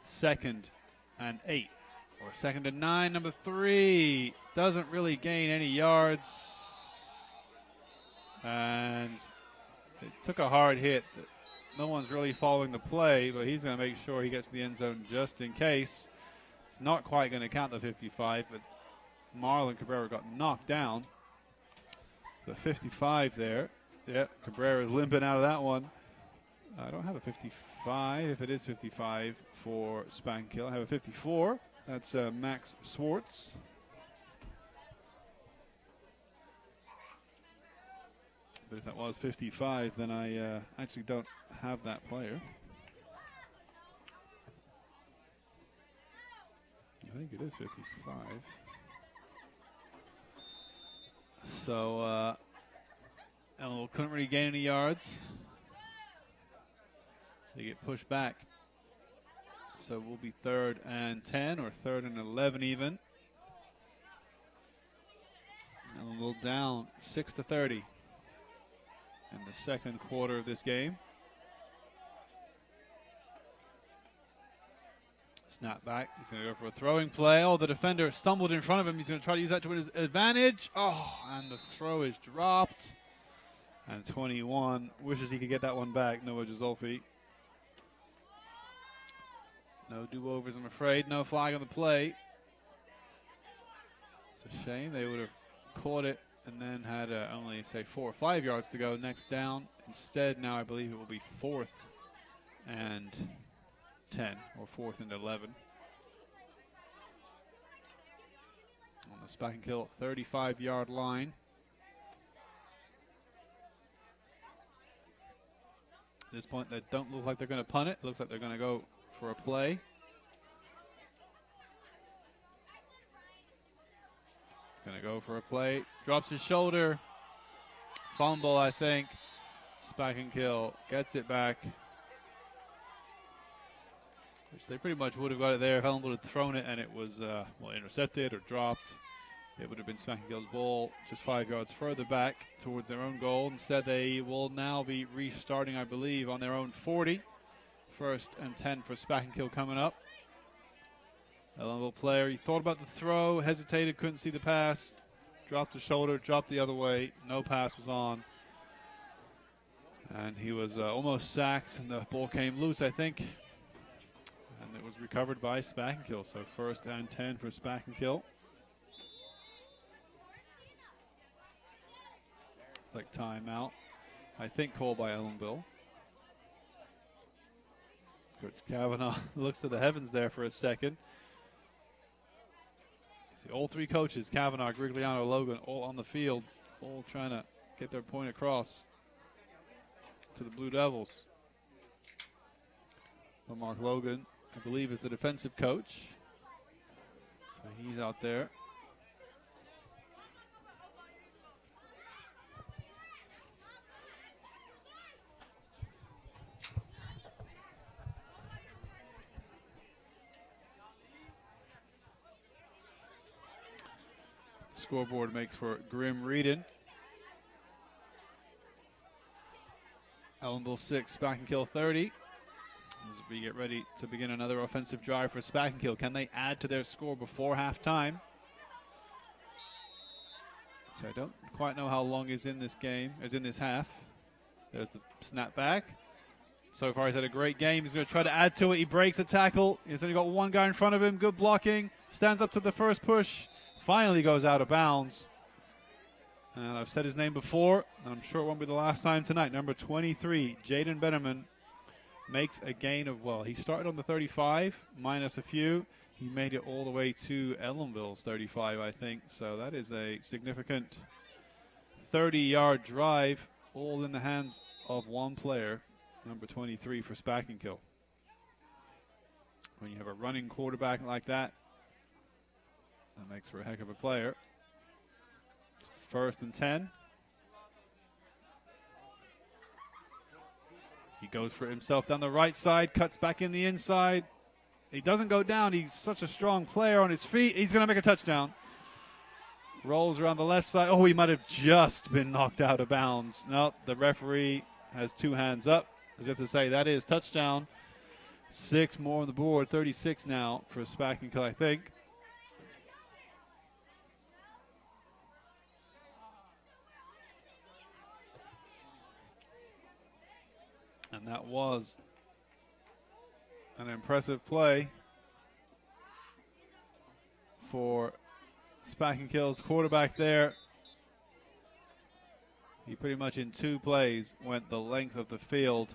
2nd and 8 or 2nd and 9. Number 3 doesn't really gain any yards. And it took a hard hit. No one's really following the play, but he's going to make sure he gets to the end zone just in case. It's not quite going to count the 55, but Marlon Cabrera got knocked down. The 55 there. Yep, Cabrera's limping out of that one. I don't have a 55. If it is 55 for Spackenkill, I have a 54. That's Max Swartz. But if that was 55, then I actually don't have that player. I think it is 55. So Ellenville couldn't really gain any yards. They get pushed back. So we'll be 3rd and 10 or 3rd and 11 even. Ellenville down 6-30 in the second quarter of this game. Snap back. He's going to go for a throwing play. Oh, the defender stumbled in front of him. He's going to try to use that to his advantage. Oh, and the throw is dropped. And 21 wishes he could get that one back. Noah Gisolfi. No do-overs, I'm afraid. No flag on the play. It's a shame. They would have caught it and then had only, say, 4 or 5 yards to go next down. Instead, now I believe it will be 4th and 10 or 4th and 11. On the Spackenkill 35-yard line. At this point, they don't look like they're going to punt it. Looks like they're going to go for a play. He's going to go for a play. Drops his shoulder. Fumble, I think. Spackenkill gets it back. Which they pretty much would have got it there if Ellenville had thrown it and it was intercepted or dropped. It would have been Spackenkill's ball just 5 yards further back towards their own goal. Instead, they will now be restarting, I believe, on their own 40. 1st and 10 for Spackenkill coming up. Ellenville player, he thought about the throw, hesitated, couldn't see the pass. Dropped the shoulder, dropped the other way. No pass was on. And he was almost sacked, and the ball came loose, I think. And it was recovered by Spackenkill. So 1st and 10 for Spackenkill. It's like timeout, I think, called by Ellenville. Coach Kavanaugh looks to the heavens there for a second. You see all 3 coaches, Kavanaugh, Grigliano, Logan, all on the field, all trying to get their point across to the Blue Devils. Well, Mark Logan, I believe, is the defensive coach. So he's out there. Scoreboard makes for grim reading. Ellenville 6, Spackenkill 30. As we get ready to begin another offensive drive for Spackenkill. Can they add to their score before halftime? So I don't quite know how long is in this game, is in this half. There's the snap back. So far he's had a great game. He's going to try to add to it. He breaks the tackle. He's only got one guy in front of him. Good blocking. Stands up to the first push. Finally goes out of bounds. And I've said his name before, and I'm sure it won't be the last time tonight. Number 23, Jaden Bennerman, makes a gain of, well, he started on the 35, minus a few. He made it all the way to Ellenville's 35, I think. So that is a significant 30-yard drive, all in the hands of one player, number 23 for Spackenkill. When you have a running quarterback like that, that makes for a heck of a player. 1st and 10. He goes for himself down the right side, cuts back in the inside. He doesn't go down. He's such a strong player on his feet. He's going to make a touchdown. Rolls around the left side. Oh, he might have just been knocked out of bounds. No, the referee has 2 hands up, as if to say that is touchdown. 6 more on the board, 36 now for Spackenkill, I think. And that was an impressive play for Spacknkill's quarterback there. He pretty much in 2 plays went the length of the field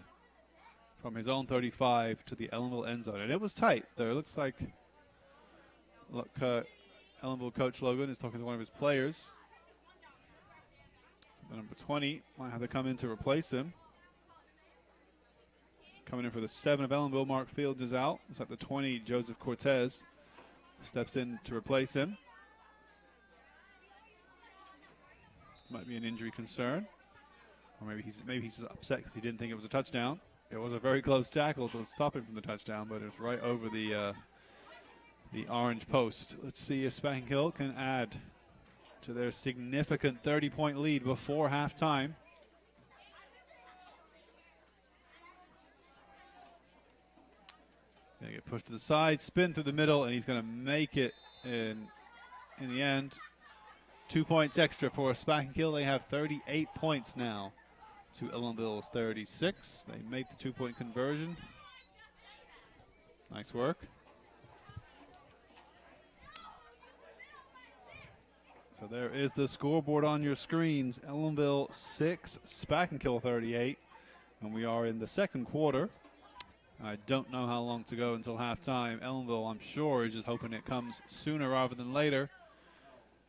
from his own 35 to the Ellenville end zone. And it was tight there. It looks like Ellenville coach Logan is talking to one of his players. The number 20 might have to come in to replace him. Coming in for the 7 of Ellenville, Mark Fields is out. It's at the 20, Joseph Cortez steps in to replace him. Might be an injury concern. Or maybe he's just upset because he didn't think it was a touchdown. It was a very close tackle to stop him from the touchdown, but it's right over the orange post. Let's see if Spackenkill can add to their significant 30-point lead before halftime. Gonna get pushed to the side, spin through the middle, and he's gonna make it in the end. 2 points extra for Spackenkill. They have 38 points now to Ellenville's 36. They make the 2-point conversion. Nice work. So there is the scoreboard on your screens. Ellenville 6, Spackenkill 38. And we are in the second quarter. I don't know how long to go until halftime. Ellenville, I'm sure, is just hoping it comes sooner rather than later.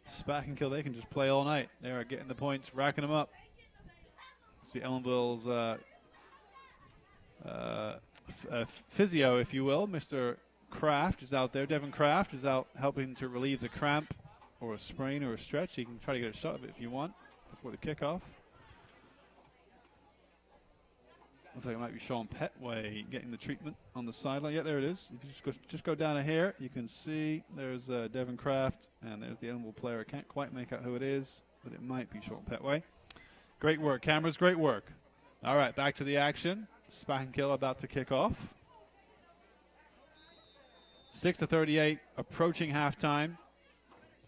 Spackenkill, they can just play all night. They are getting the points, racking them up. See Ellenville's physio, if you will, Mr. Kraft is out there. Devin Kraft is out helping to relieve the cramp or a sprain or a stretch. You can try to get a shot of it if you want before the kickoff. Looks like it might be Sean Petway getting the treatment on the sideline. Yeah, there it is. If you just go down a hair, you can see there's Devin Kraft, and there's the Ellenville player. I can't quite make out who it is, but it might be Sean Petway. Great work, cameras, great work. All right, back to the action. Spackenkill about to kick off. 6-38, approaching halftime.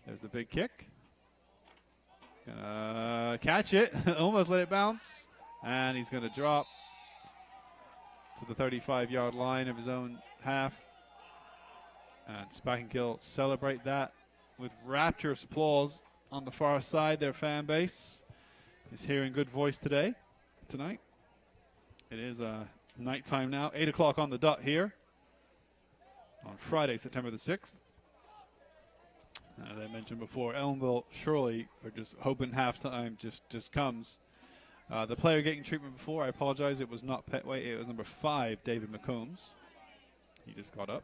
There's the big kick. Gonna catch it, almost let it bounce, and he's gonna drop to the 35-yard line of his own half. And Spackenkill celebrate that with rapturous applause on the far side. Their fan base is hearing good voice tonight. It is nighttime now, 8 o'clock on the dot here on Friday, September the 6th. As I mentioned before, Ellenville surely are just hoping halftime just comes. The player getting treatment before, I apologize, it was not Petway, it was number 5, David McCombs. He just got up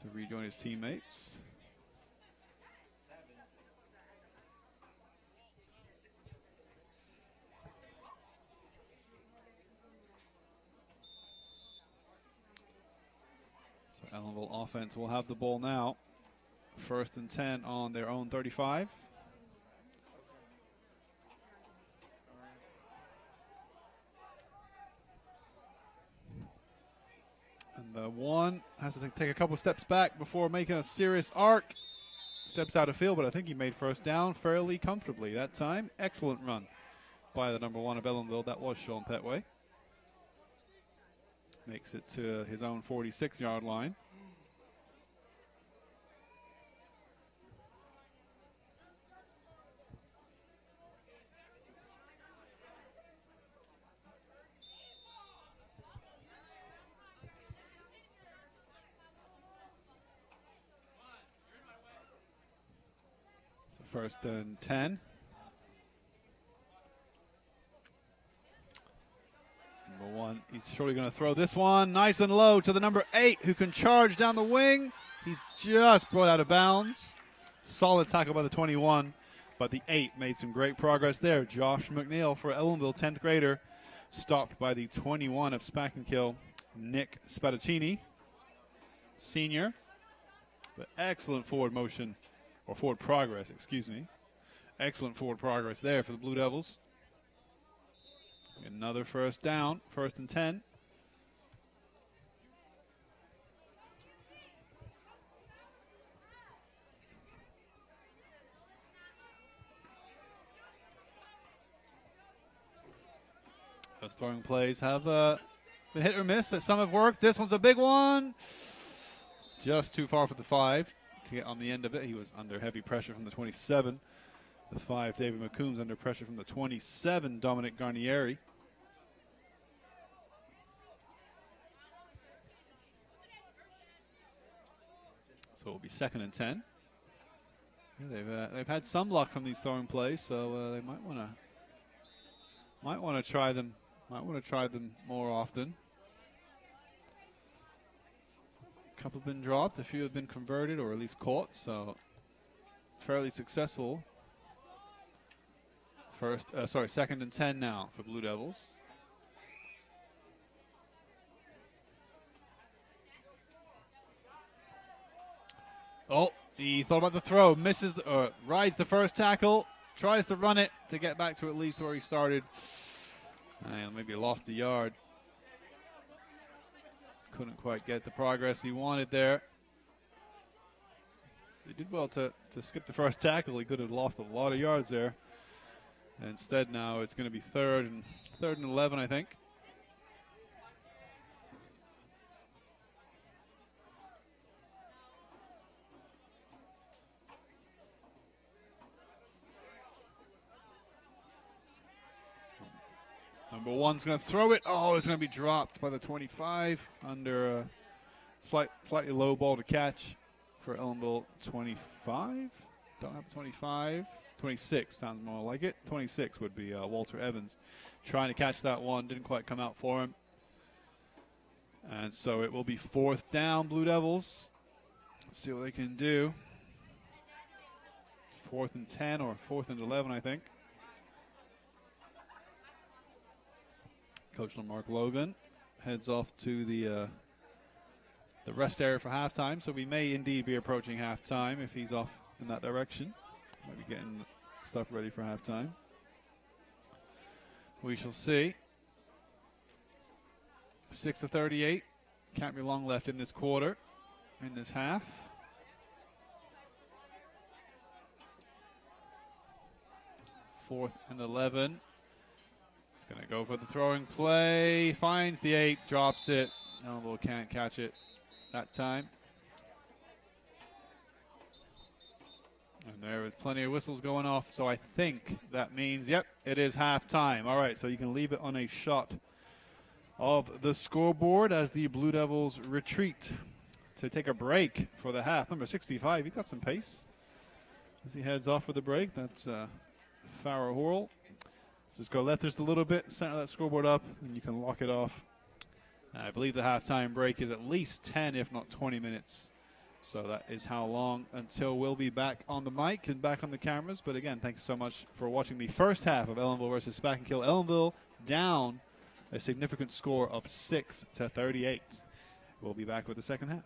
to rejoin his teammates. So Ellenville offense will have the ball now. 1st and 10 on their own 35. And the one has to take a couple steps back before making a serious arc. Steps out of field, but I think he made first down fairly comfortably that time. Excellent run by the number 1 of Ellenville. That was Sean Petway. Makes it to his own 46-yard line. First and 10. Number 1, he's surely going to throw this one nice and low to the number 8, who can charge down the wing. He's just brought out of bounds. Solid tackle by the 21, but the 8 made some great progress there. Josh McNeil for Ellenville, 10th grader, stopped by the 21 of Spackenkill, Nick Spadaccini, senior. But excellent forward motion. Or forward progress, excuse me. Excellent forward progress there for the Blue Devils. Another first down, 1st and 10. Those throwing plays have been hit or miss. Some have worked. This one's a big one. Just too far for the 5 to get on the end of it. He was under heavy pressure from the 27. The 5, David McCombs, under pressure from the 27, Dominic Garnieri. So it'll be 2nd and 10. Yeah, they've had some luck from these throwing plays, so they might want to try them. Might want to try them more often. A couple have been dropped, a few have been converted or at least caught, so fairly successful. 2nd and 10 now for Blue Devils. Oh, he thought about the throw, misses, rides the first tackle, tries to run it to get back to at least where he started. And maybe lost a yard. Couldn't quite get the progress he wanted there. He did well to skip the first tackle. He could have lost a lot of yards there. Instead, now it's going to be 3rd and 11, I think. Number 1's going to throw it. Oh, it's going to be dropped by the 25 under a slightly low ball to catch for Ellenville. 25? Don't have 25. 26 sounds more like it. 26 would be Walter Evans trying to catch that one. Didn't quite come out for him. And so it will be 4th down, Blue Devils. Let's see what they can do. 4th and 10 or 4th and 11, I think. Coach Lamarck Logan heads off to the rest area for halftime. So we may indeed be approaching halftime if he's off in that direction. Maybe getting stuff ready for halftime. We shall see. 6:38. Can't be long left in this quarter, in this half. Fourth and 11. It's going to go for the throwing play. Finds the 8, drops it. Ellenville can't catch it that time. And there is plenty of whistles going off, so I think that means, yep, it is halftime. All right, so you can leave it on a shot of the scoreboard as the Blue Devils retreat to take a break for the half. Number 65, he got some pace as he heads off for the break. That's Farrah Horrell. Just go left just a little bit, center that scoreboard up, and you can lock it off. I believe the halftime break is at least 10, if not 20 minutes. So that is how long until we'll be back on the mic and back on the cameras. But again, thanks so much for watching the first half of Ellenville versus Spackenkill. Ellenville down a significant score of 6-38. We'll be back with the second half.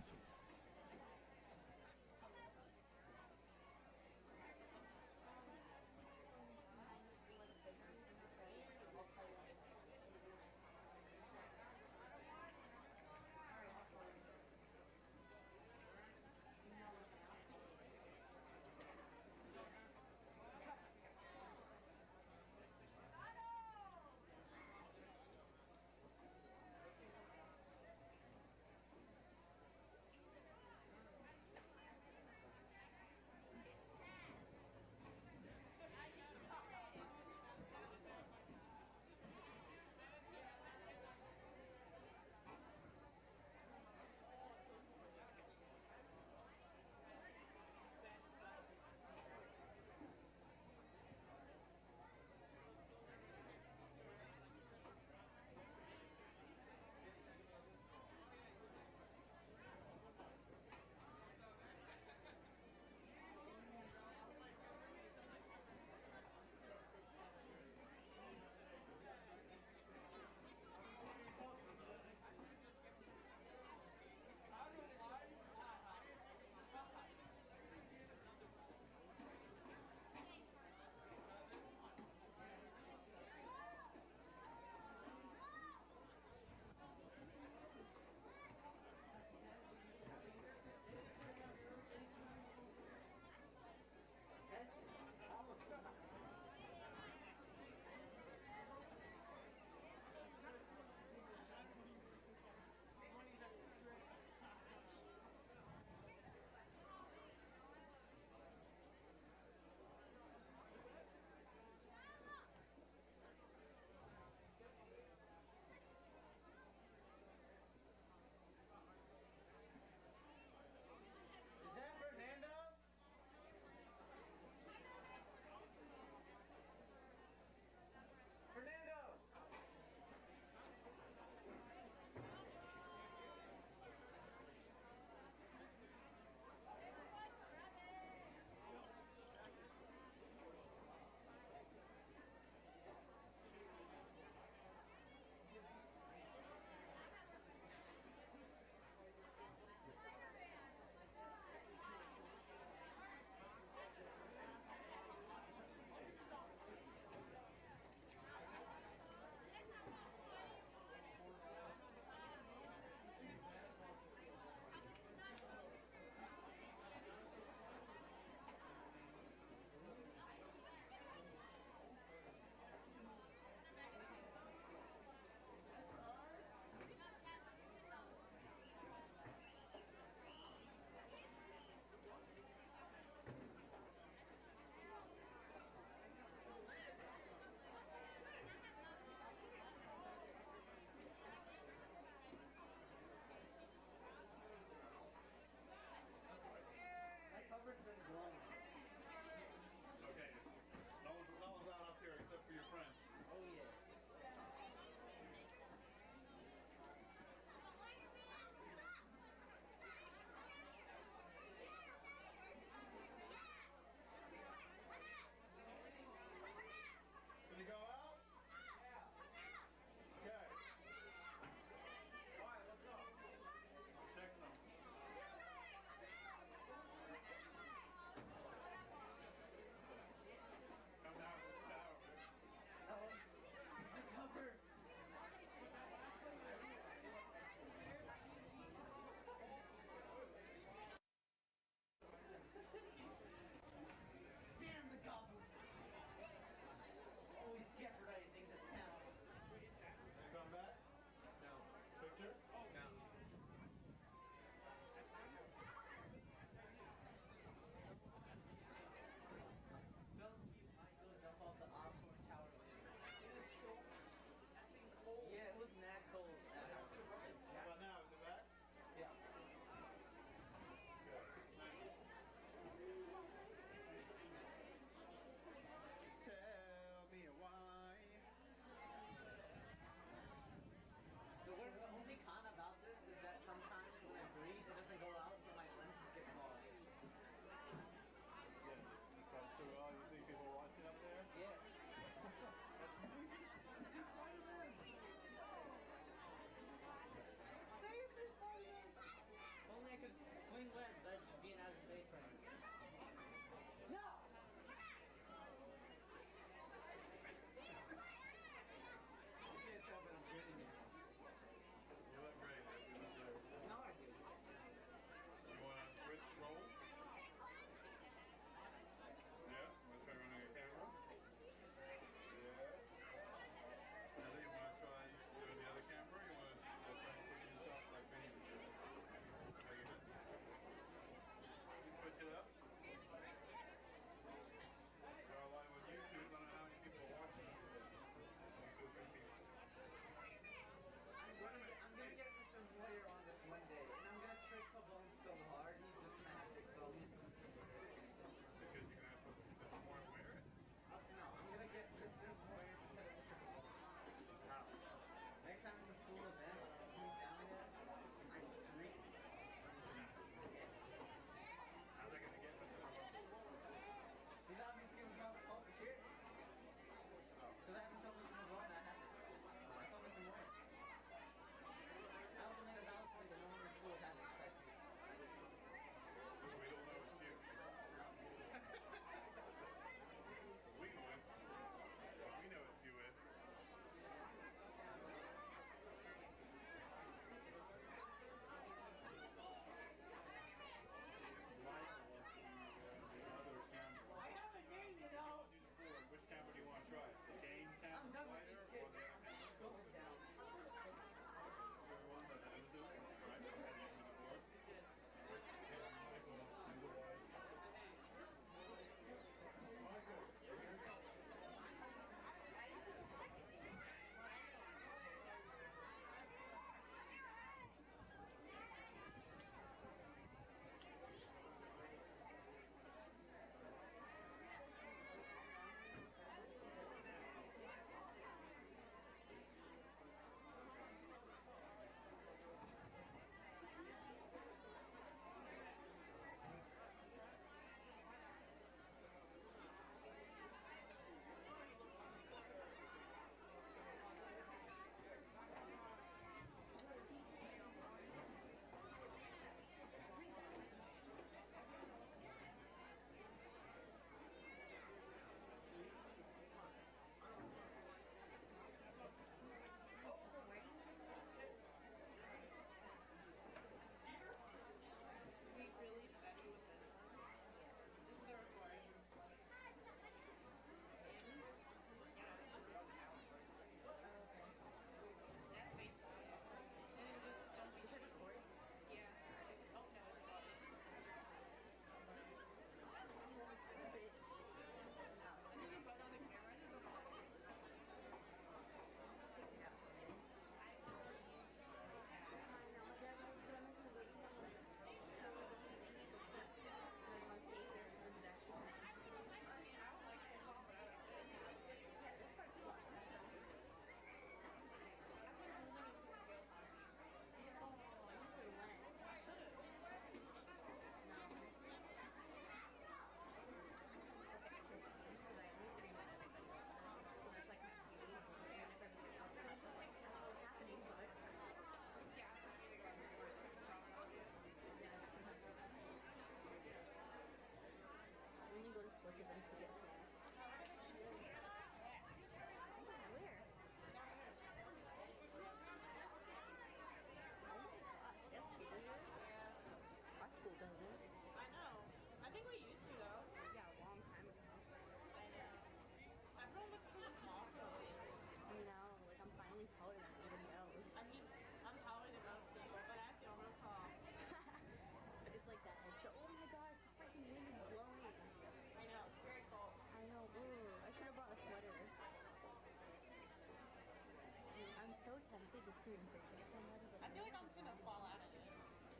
I feel like I'm gonna fall out of this.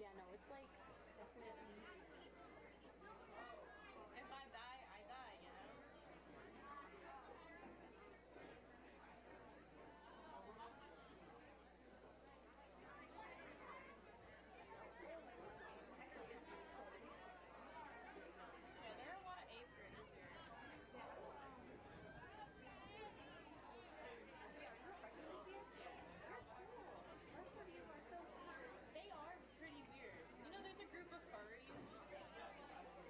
Yeah, no, it's like definitely. If I die, I die, you know? Yeah, there are a lot of eighth graders here. They are pretty weird. You know, there's a group of furries.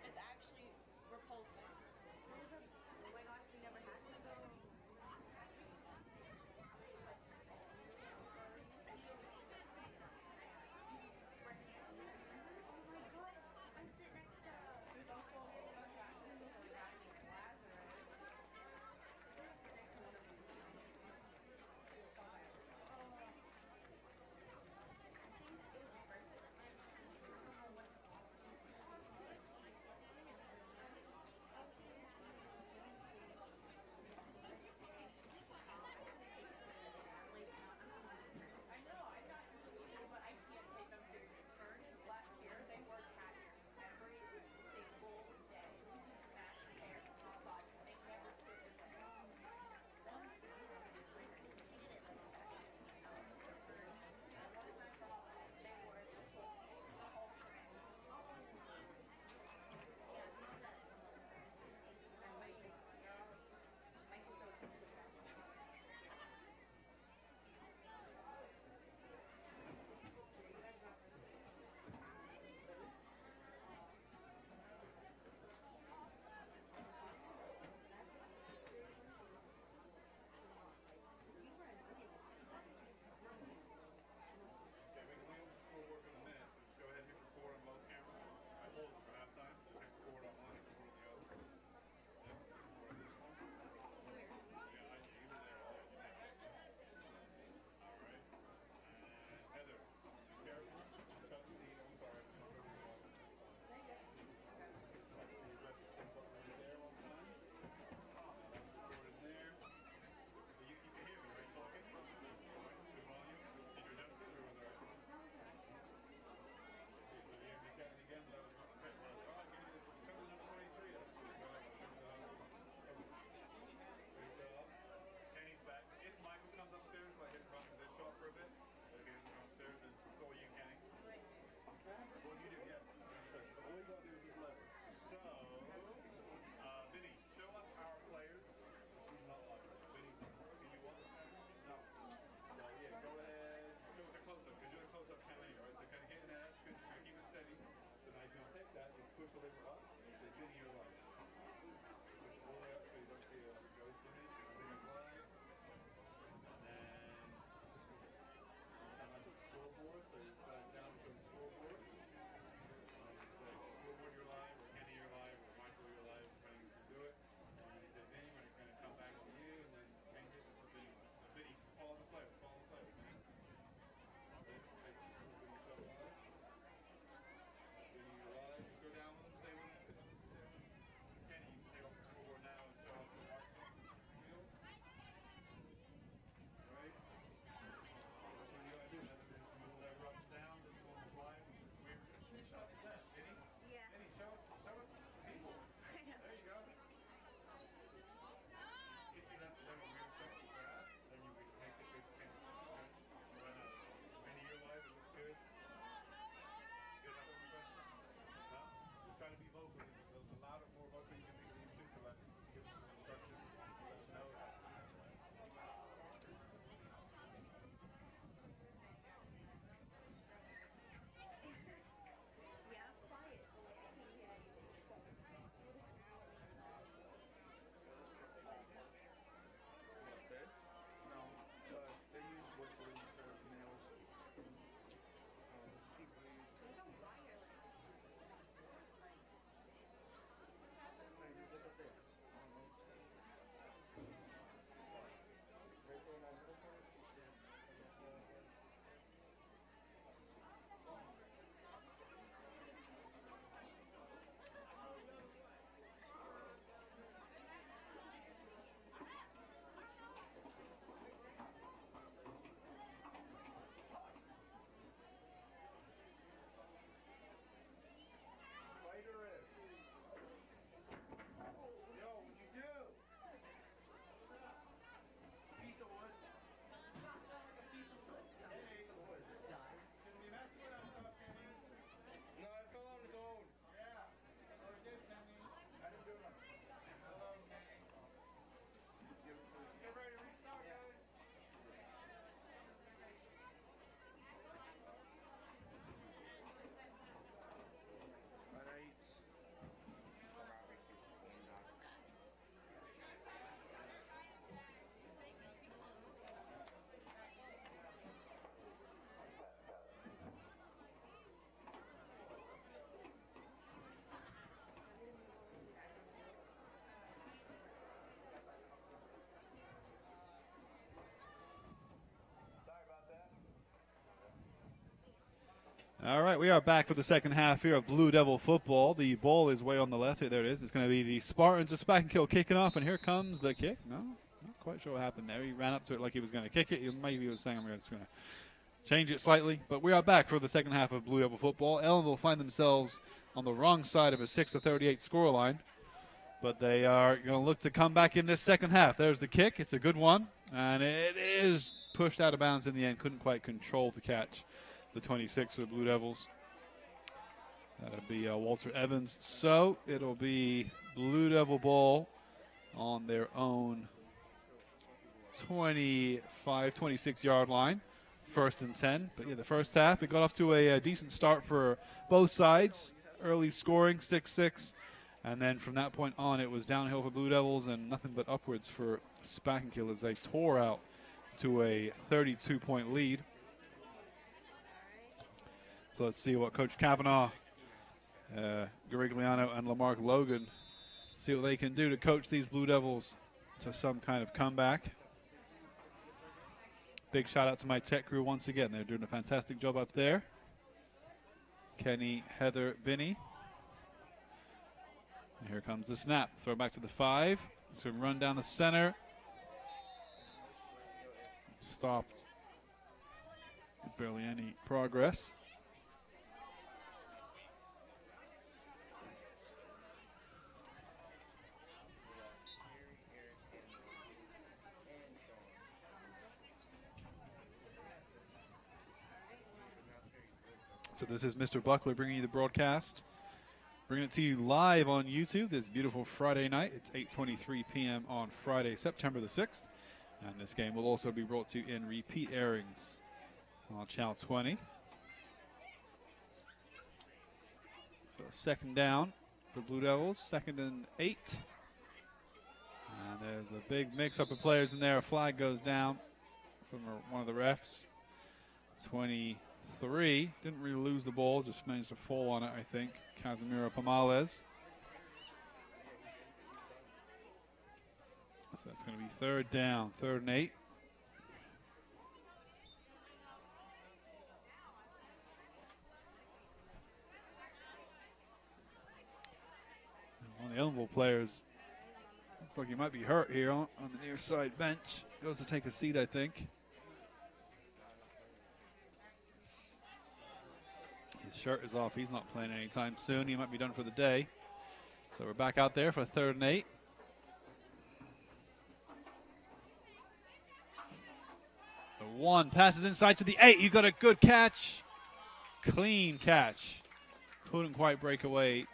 It's actually repulsive. Oh my gosh, we never had to go. Okay, we can leave the schoolwork in a minute. So just go ahead and hit record on both cameras. I hold it for halftime. So hit record on one, hit record on the other. Yep, record on this one. Yeah, you were there. All right. And Heather, be careful. Touch the. I'm sorry. I'm not going to go. Touch the adjustment button right there one time. That's recorded there. You can hear me, right? Talking. Good volume. Did you adjust it or was it? So you hear me chatting again? That was not fit. Oh, give me the show the number 23. That's good. Go ahead. Show the great job. Kenny's back. If Michael comes upstairs, like hit run this shot for a bit. Okay, just come upstairs and it's all you, Kenny. That's what you do, yes. So all you gotta do is just lever. So, Vinny, show us our players. She's not live. Vinny's not working. You want the camera? No. Yeah, go ahead. Show us a close-up, because you're the close-up camera anyway, right? So kind of get in that, keep it steady. So now you're going to take that and push the lever up and say, Vinny, you're live. Push it all the way up so you don't see it goes to me. Vinny's live. And then, time I put the scoreboard, so you slide it down to show the scoreboard. Say, scoreboard, you're live, or Kenny, you're live, or Michael, you're live, depending if you do it. And you say, Vinny, when it's going to come back to you, and then change it to Vinny. Vinny, follow the players, follow the players. Vinny. Vinny, show live. Vinny, you're live. Just go down with them, stay with them. All right, we are back for the second half here of Blue Devil football. The ball is way on the left. Here, there it is. It's going to be the Spartans of Spackenkill kicking off, and here comes the kick. No, not quite sure what happened there. He ran up to it like he was going to kick it. Maybe he was saying, I'm just going to change it slightly. But we are back for the second half of Blue Devil football. Ellenville find themselves on the wrong side of a 6-38 scoreline. But they are going to look to come back in this second half. There's the kick. It's a good one. And it is pushed out of bounds in the end. Couldn't quite control the catch. The 26 for the Blue Devils. That'll be Walter Evans. So it'll be Blue Devil ball on their own 25, 26-yard line. 1st and 10. But yeah, the first half, it got off to a decent start for both sides. Early scoring, 6-6. And then from that point on, it was downhill for Blue Devils and nothing but upwards for Spackenkill as they tore out to a 32-point lead. So let's see what Coach Kavanaugh, Garigliano, and Lamarck Logan see what they can do to coach these Blue Devils to some kind of comeback. Big shout out to my tech crew once again. They're doing a fantastic job up there. Kenny, Heather, Vinny. And here comes the snap. Throw back to the 5. It's going to run down the center. Stopped. Barely any progress. So this is Mr. Buckler bringing you the broadcast. Bringing it to you live on YouTube this beautiful Friday night. It's 8:23 p.m. on Friday, September the 6th. And this game will also be brought to you in repeat airings on Channel 20. So second down for Blue Devils, 2nd and 8. And there's a big mix-up of players in there. A flag goes down from one of the refs. 23. Didn't really lose the ball, just managed to fall on it, I think. Casimiro Pomales. So that's going to be 3rd down, 3rd and 8. And one of the Ellenville players looks like he might be hurt here on the near side bench. Goes to take a seat, I think. His shirt is off. He's not playing anytime soon. He might be done for the day. So we're back out there for 3rd and 8. The 1 passes inside to the 8. You got a good catch. Clean catch. Couldn't quite break away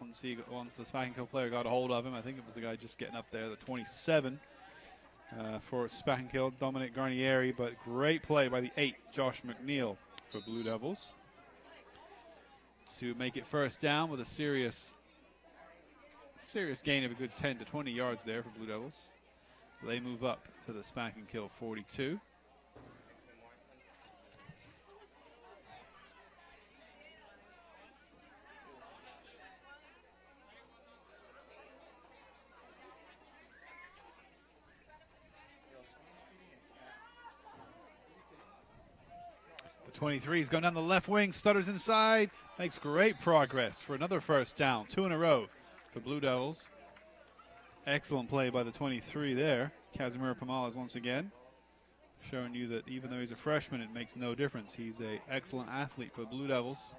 once the Spackenkill player got a hold of him. I think it was the guy just getting up there, the 27 for Spackenkill, Dominic Garnieri. But great play by the 8, Josh McNeil for Blue Devils, to make it 1st down with a serious gain of a good 10 to 20 yards there for Blue Devils. So they move up to the Spackenkill 42. The 23 is going down the left wing, stutters inside, makes great progress for another 1st down. 2 in a row for Blue Devils. Excellent play by the 23 there. Casimiro Pomales once again showing you that even though he's a freshman, it makes no difference. He's an excellent athlete for the Blue Devils.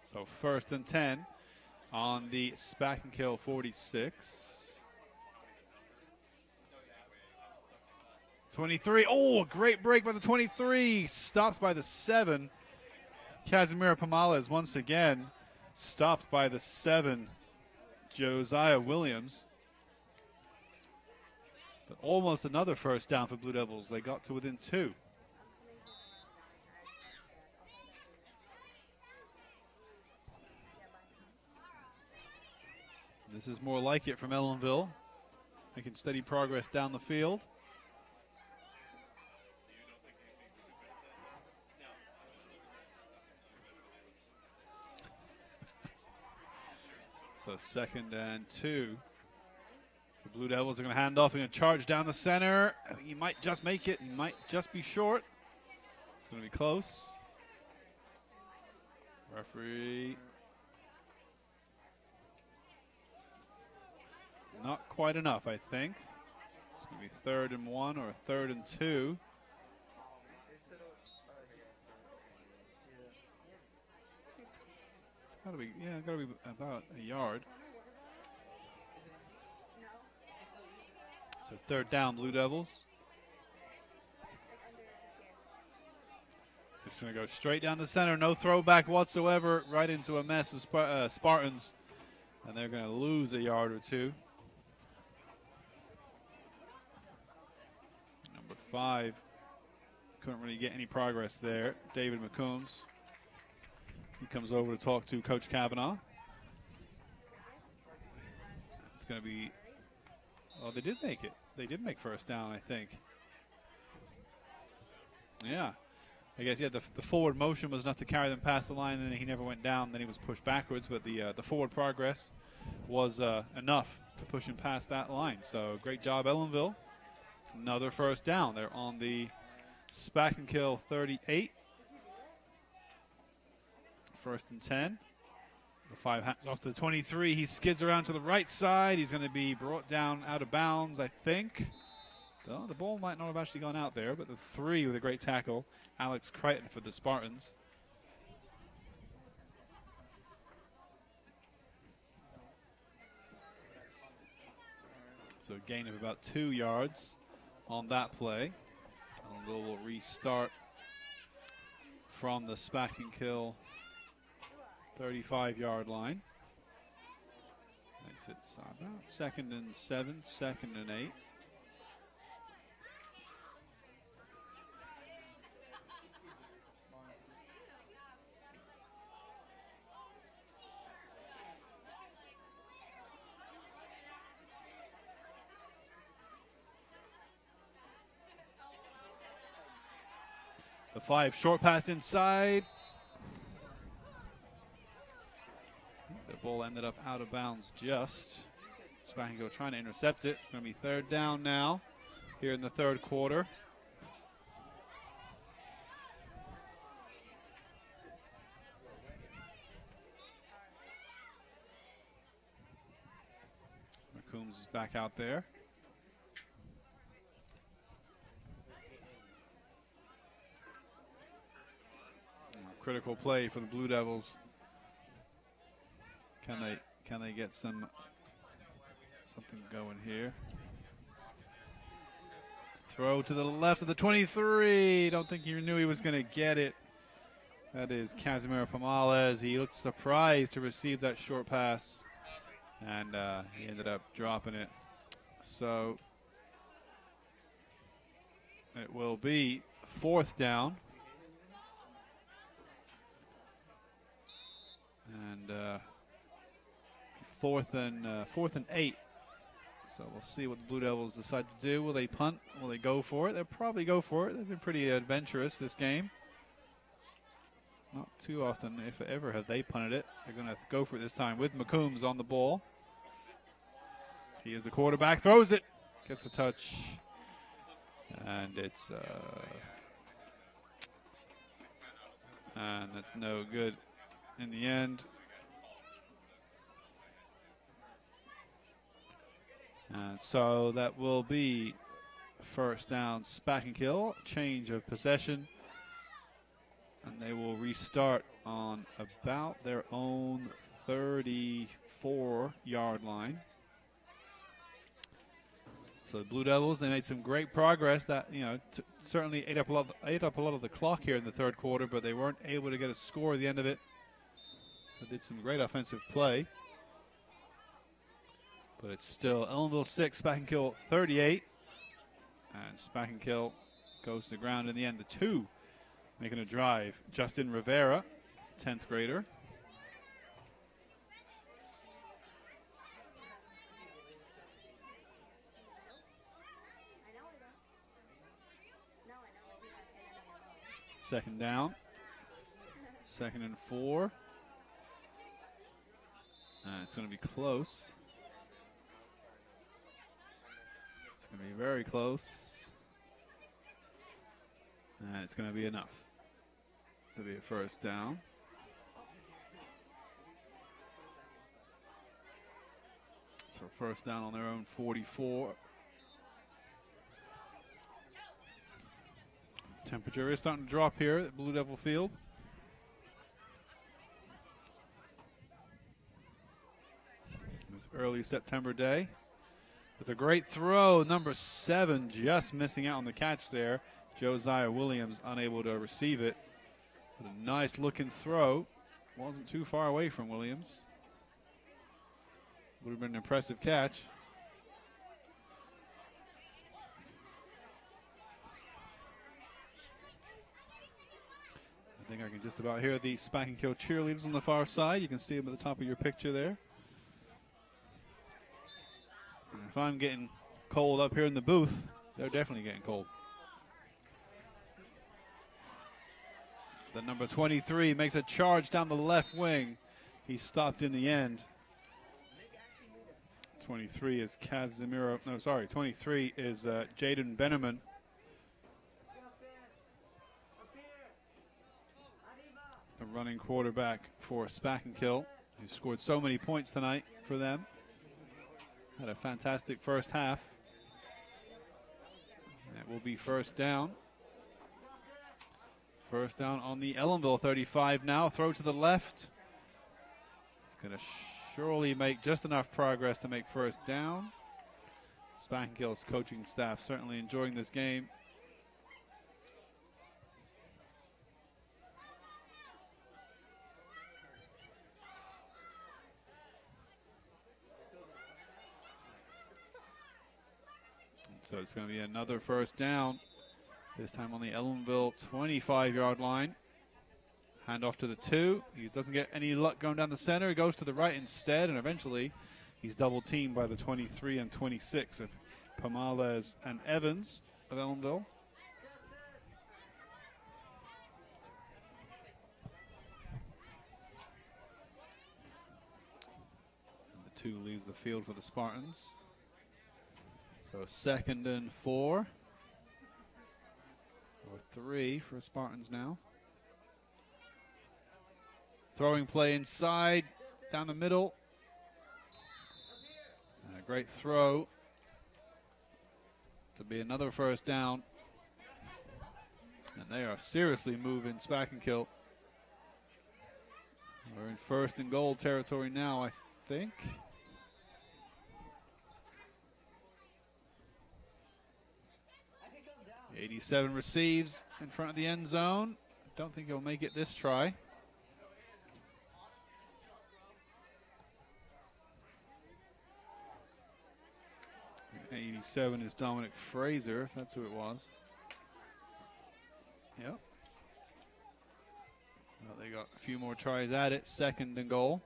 So 1st and 10 on the Spackenkill 46. 23. Oh, a great break by the 23. Stopped by the 7. Casimiro Pomales once again stopped by the 7. Josiah Williams. But almost another 1st down for Blue Devils. They got to within 2. This is more like it from Ellenville, making steady progress down the field. So 2nd and 2. The Blue Devils are going to hand off. They're going to charge down the center. He might just make it. He might just be short. It's going to be close. Referee. Not quite enough, I think. It's going to be 3rd and 1 or 3rd and 2. It's got to be about a yard. So 3rd down, Blue Devils. Just going to go straight down the center. No throwback whatsoever. Right into a mess of Spartans. And they're going to lose a yard or two. Number 5. Couldn't really get any progress there. David McCombs. He comes over to talk to Coach Kavanaugh. It's going to be... Oh, they did make it. They did make 1st down, I think. Yeah. I guess, yeah, the forward motion was enough to carry them past the line, and then he never went down. Then he was pushed backwards, but the forward progress was enough to push him past that line. So great job, Ellenville. Another 1st down. They're on the Spackenkill 38. 1st and 10. The 5 hands off to the 23. He skids around to the right side. He's going to be brought down out of bounds, I think. Well, the ball might not have actually gone out there, but the 3 with a great tackle. Alex Crichton for the Spartans. So a gain of about 2 yards on that play. Ellenville will restart from the Spackenkill 35-yard line. Makes it about 2nd and 7, 2nd and 8. The 5 short pass inside. The ball ended up out of bounds just. Spackenkill trying to intercept it. It's going to be 3rd down now here in the 3rd quarter. McCombs is back out there. Critical play for the Blue Devils. Can they get something going here? Throw to the left of the 23. Don't think he knew he was going to get it. That is Casimiro Pomales. He looked surprised to receive that short pass, and he ended up dropping it. So it will be 4th down. And 4th and 8. So we'll see what the Blue Devils decide to do. Will they punt? Will they go for it? They'll probably go for it. They've been pretty adventurous this game. Not too often, if ever, have they punted it. They're going to have to go for it this time with McCombs on the ball. He is the quarterback. Throws it. Gets a touch. And it's... and that's no good. In the end, and so that will be 1st down, Spackenkill, change of possession, and they will restart on about their own 34-yard line. So the Blue Devils, they made some great progress. That certainly ate up a lot of the clock here in the 3rd quarter, but they weren't able to get a score at the end of it. They did some great offensive play. But it's still Ellenville 6, Spackenkill 38. And Spackenkill goes to the ground in the end. The 2 making a drive. Justin Rivera, 10th grader. Second down. 2nd and 4. It's going to be close. It's going to be very close. And it's going to be enough to be a first down. So first down on their own 44. Temperature is starting to drop here at Blue Devil Field. This early September day. It's a great throw. Number 7 just missing out on the catch there. Josiah Williams unable to receive it. But a nice looking throw. Wasn't too far away from Williams. Would have been an impressive catch. I think I can just about hear the Spackenkill cheerleaders on the far side. You can see them at the top of your picture there. And if I'm getting cold up here in the booth, they're definitely getting cold. The number 23 makes a charge down the left wing. He's stopped in the end. 23 is 23 is Jaden Bennerman. The running quarterback for Spackenkill, who scored so many points tonight for them. Had a fantastic first half. That will be first down. First down on the Ellenville 35 now. Throw to the left. It's going to surely make just enough progress to make first down. Spackenkill's coaching staff certainly enjoying this game. So it's going to be another first down, this time on the Ellenville 25-yard line. Hand off to the 2. He doesn't get any luck going down the center. He goes to the right instead, and eventually he's double teamed by the 23 and 26 of Pamales and Evans of Ellenville. And the 2 leaves the field for the Spartans. So 2nd and 4. Or 3 for Spartans now. Throwing play inside, down the middle. And a great throw to be another first down. And they are seriously moving Spackenkill. We're in 1st and goal territory now, I think. The 87 receives in front of the end zone. Don't think he'll make it this try. 87 is Dominic Fraser, if that's who it was. Yep. Well, they got a few more tries at it. 2nd and goal.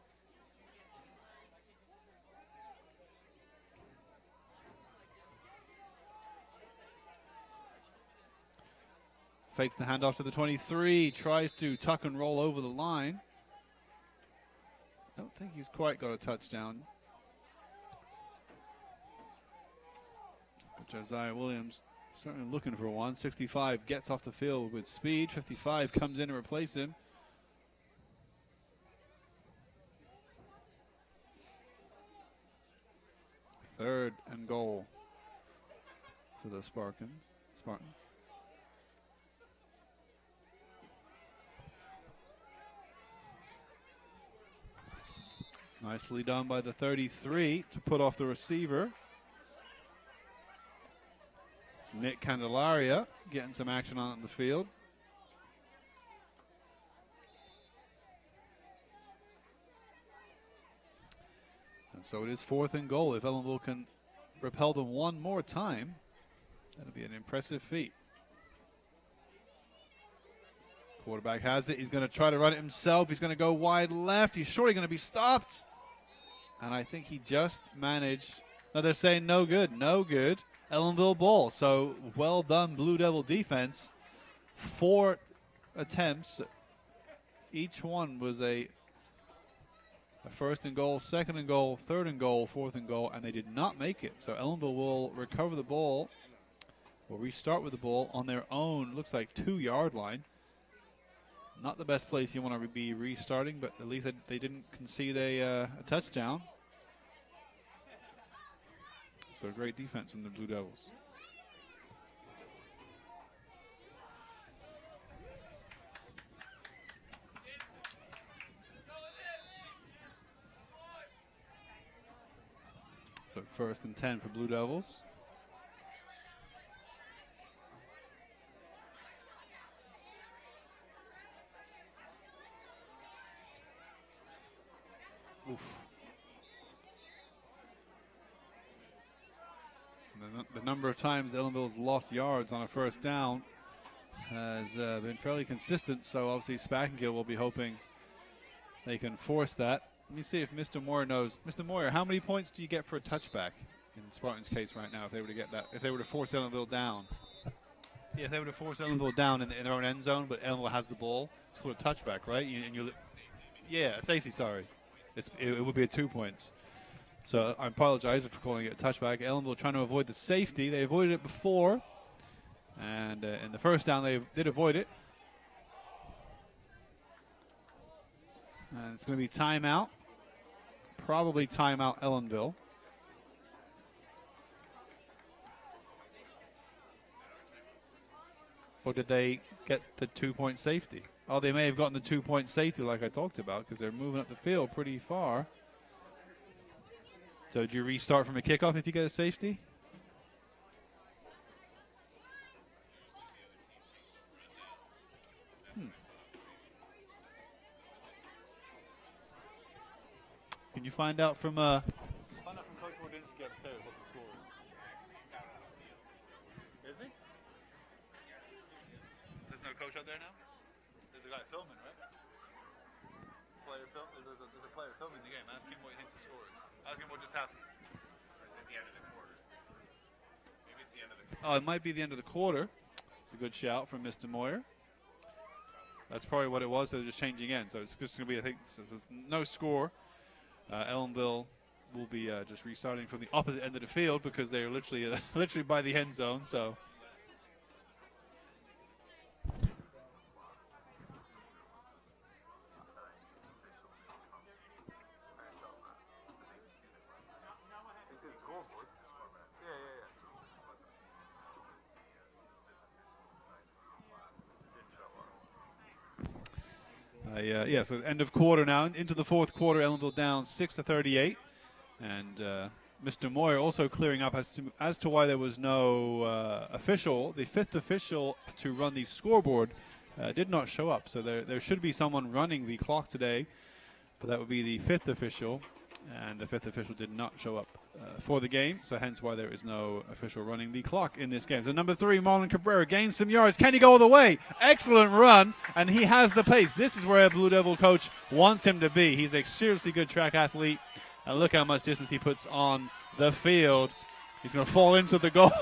Fakes the handoff to the 23. Tries to tuck and roll over the line. Don't think he's quite got a touchdown. Josiah Williams certainly looking for one. 65 gets off the field with speed. 55 comes in to replace him. Third and goal for the Spartans. Nicely done by the 33 to put off the receiver. Nick Candelaria getting some action on the field. And so it is 4th and goal. If Ellenville can repel them one more time, that'll be an impressive feat. Quarterback has it. He's going to try to run it himself. He's going to go wide left. He's surely going to be stopped. And I think he just managed. No, they're saying no good. No good. Ellenville ball. So well done, Blue Devil defense. 4 attempts. Each one was a a first and goal, second and goal, third and goal, fourth and goal, and they did not make it. So Ellenville will recover the ball, will restart with the ball on their own, looks like 2-yard line. Not the best place you want to be restarting, but at least they didn't concede a touchdown. So great defense from the Blue Devils. So first and 10 for Blue Devils. Oof. The number of times Ellenville's lost yards on a first down has been fairly consistent, so obviously Spackenkill will be hoping they can force that. Let me see if Mr. Moyer knows. Mr. Moyer, how many points do you get for a touchback in Spartan's case right now if they were to get that, if they were to force Ellenville down? Yeah, if they were to force Ellenville down in their own end zone, but Ellenville has the ball, it's called a touchback, right? Yeah, a safety, sorry. It would be a 2 points. So I apologize for calling it a touchback. Ellenville trying to avoid the safety. They avoided it before. And in the first down, they did avoid it. And it's going to be timeout. Probably timeout Ellenville. Or did they get the 2-point safety? Oh, they may have gotten the 2-point safety like I talked about because they're moving up the field pretty far. So do you restart from a kickoff if you get a safety? Can you find out from Coach Wardinsky upstairs what the score is? Is he? There's no coach out there now? There's a guy filming, right? There's a player filming the game. Ask him what he thinks the score is. Ask him what just happened. At the end of the quarter. Maybe it's the end of the quarter. Oh, it might be the end of the quarter. It's a good shout from Mr. Moyer. That's probably what it was. So they're just changing ends. So it's just going to be, I think, so there's no score. Ellenville will be just restarting from the opposite end of the field because they're literally by the end zone. So. So end of quarter now. Into the fourth quarter, Ellenville down 6-38. And Mr. Moyer also clearing up as to why there was no official. The fifth official to run the scoreboard did not show up. So there should be someone running the clock today. But that would be the fifth official. And the fifth official did not show up for the game. So hence why there is no official running the clock in this game. So number 3, Marlon Cabrera gains some yards. Can he go all the way? Excellent run. And he has the pace. This is where a Blue Devil coach wants him to be. He's a seriously good track athlete. And look how much distance he puts on the field. He's going to fall into the goal.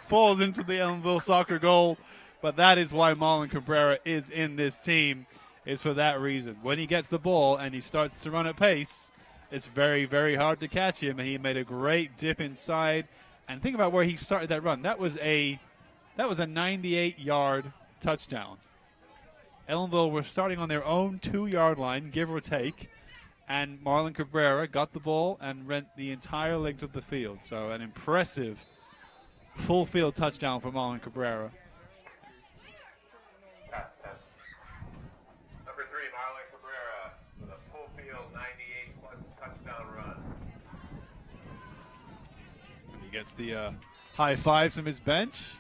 Falls into the Ellenville soccer goal. But that is why Marlon Cabrera is in this team. Is for that reason. When he gets the ball and he starts to run at pace, it's very, very hard to catch him. And he made a great dip inside. And think about where he started that run. That was a 98-yard touchdown. Ellenville were starting on their own 2-yard line, give or take. And Marlon Cabrera got the ball and ran the entire length of the field. So an impressive full field touchdown for Marlon Cabrera. Gets the high fives from his bench.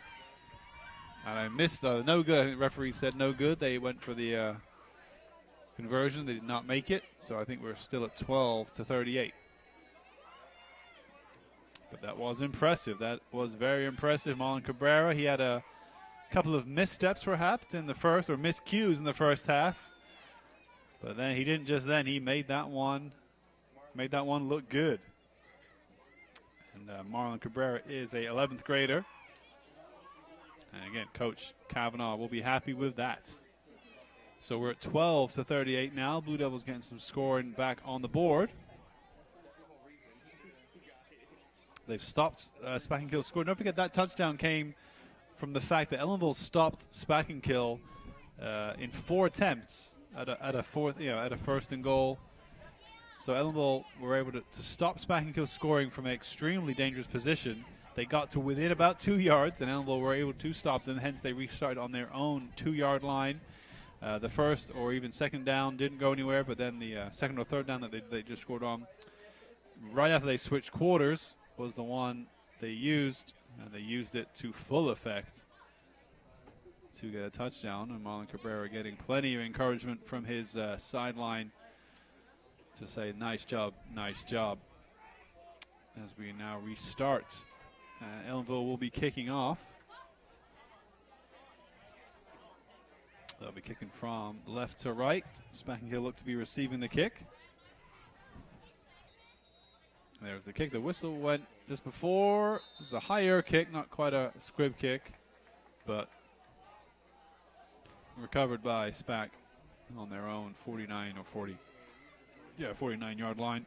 And I missed no good. I think the referee said no good. They went for the conversion. They did not make it. So I think we're still at 12-38. But that was impressive. That was very impressive. Marlon Cabrera, he had a couple of missteps perhaps in the first, or miscues in the first half. But then he didn't just then. He made that one look good. And Marlon Cabrera is a 11th grader. And again, Coach Kavanaugh will be happy with that. So we're at 12-38 now. Blue Devils getting some scoring back on the board. They've stopped Spackenkill scoring. Don't forget that touchdown came from the fact that Ellenville stopped Spackenkill in 4 attempts at a first and goal. So Ellenville were able to stop Spackenkill scoring from an extremely dangerous position. They got to within about 2 yards, and Ellenville were able to stop them. Hence, they restarted on their own 2-yard line. The first or even second down didn't go anywhere, but then the second or third down that they just scored on, right after they switched quarters, was the one they used, and they used it to full effect to get a touchdown. And Marlon Cabrera getting plenty of encouragement from his sideline to say, nice job, as we now restart. Ellenville will be kicking off. They'll be kicking from left to right. Spackenkill look to be receiving the kick. There's the kick. The whistle went just before. It was a high air kick, not quite a squib kick, but recovered by Spack on their own 49-yard line.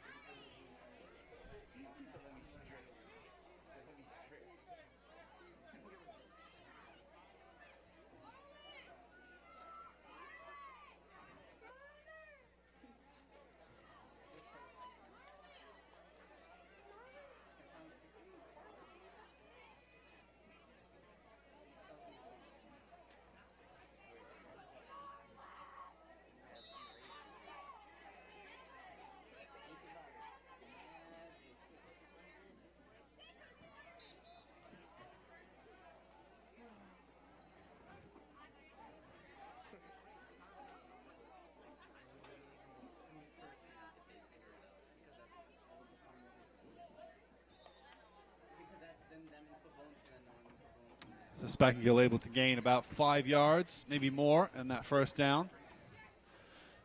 So Spackenkill able to gain about 5 yards, maybe more, in that first down.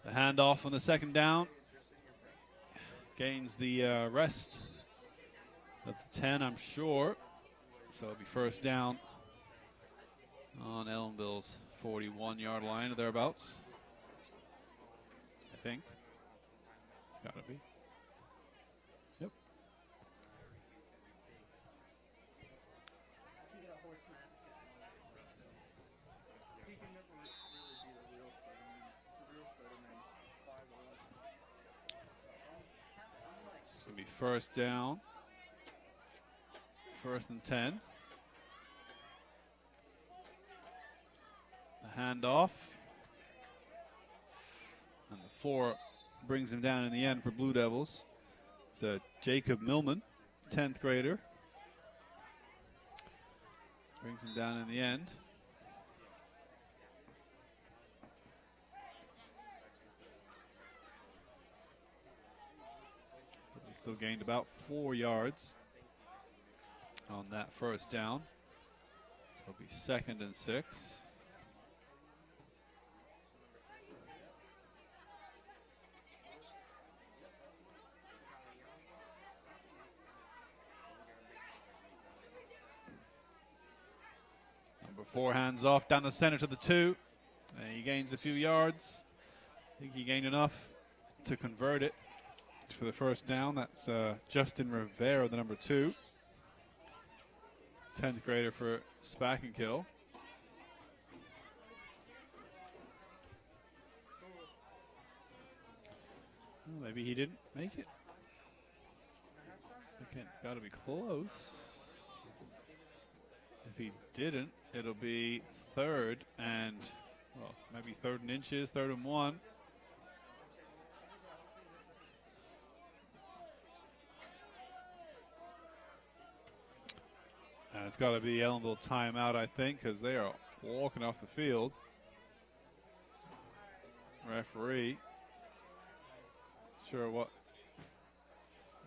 The handoff on the second down gains the rest of the 10, I'm sure. So it'll be first down on Ellenville's 41-yard line or thereabouts, I think. It's got to be. Yep. This will be first down. First and 10. The handoff. And the 4 brings him down in the end for Blue Devils. It's Jacob Millman, 10th grader. Brings him down in the end. But he still gained about 4 yards on that first down. So it'll be second and 6. Number 4 hands off down the center to the 2. And he gains a few yards. I think he gained enough to convert it for the first down. That's Justin Rivera, the number 2. 10th grader for Spackenkill. Well, maybe he didn't make it. Again, it's got to be close. If he didn't, it'll be third and, well, maybe third and inches, 3rd and 1. And it's got to be Ellenville timeout, I think, because they are walking off the field. Referee. Sure what?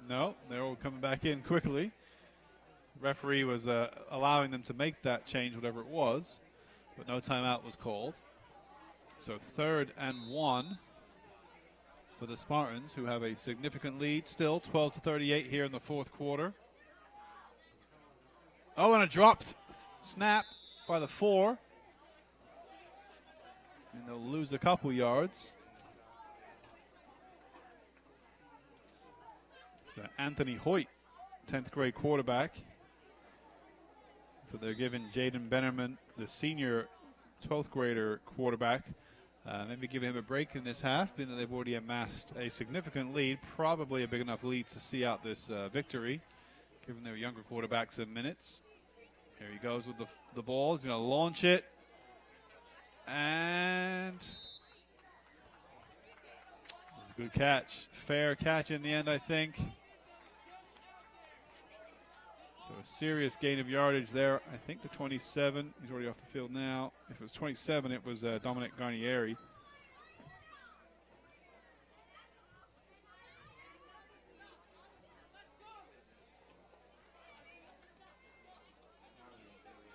No, they're all coming back in quickly. Referee was allowing them to make that change, whatever it was, but no timeout was called. So 3rd and 1 for the Spartans, who have a significant lead still, 12-38 here in the 4th quarter. Oh, and a dropped snap by the 4. and they'll lose a couple yards. So Anthony Hoyt, 10th grade quarterback. So they're giving Jaden Bennerman, the senior 12th grader quarterback, maybe giving him a break in this half, being that they've already amassed a significant lead, probably a big enough lead to see out this victory, giving their younger quarterbacks some minutes. Here he goes with the ball. He's going to launch it. And it's a good catch. Fair catch in the end, I think. So a serious gain of yardage there. I think the 27. He's already off the field now. If it was 27, it was Dominic Garnieri.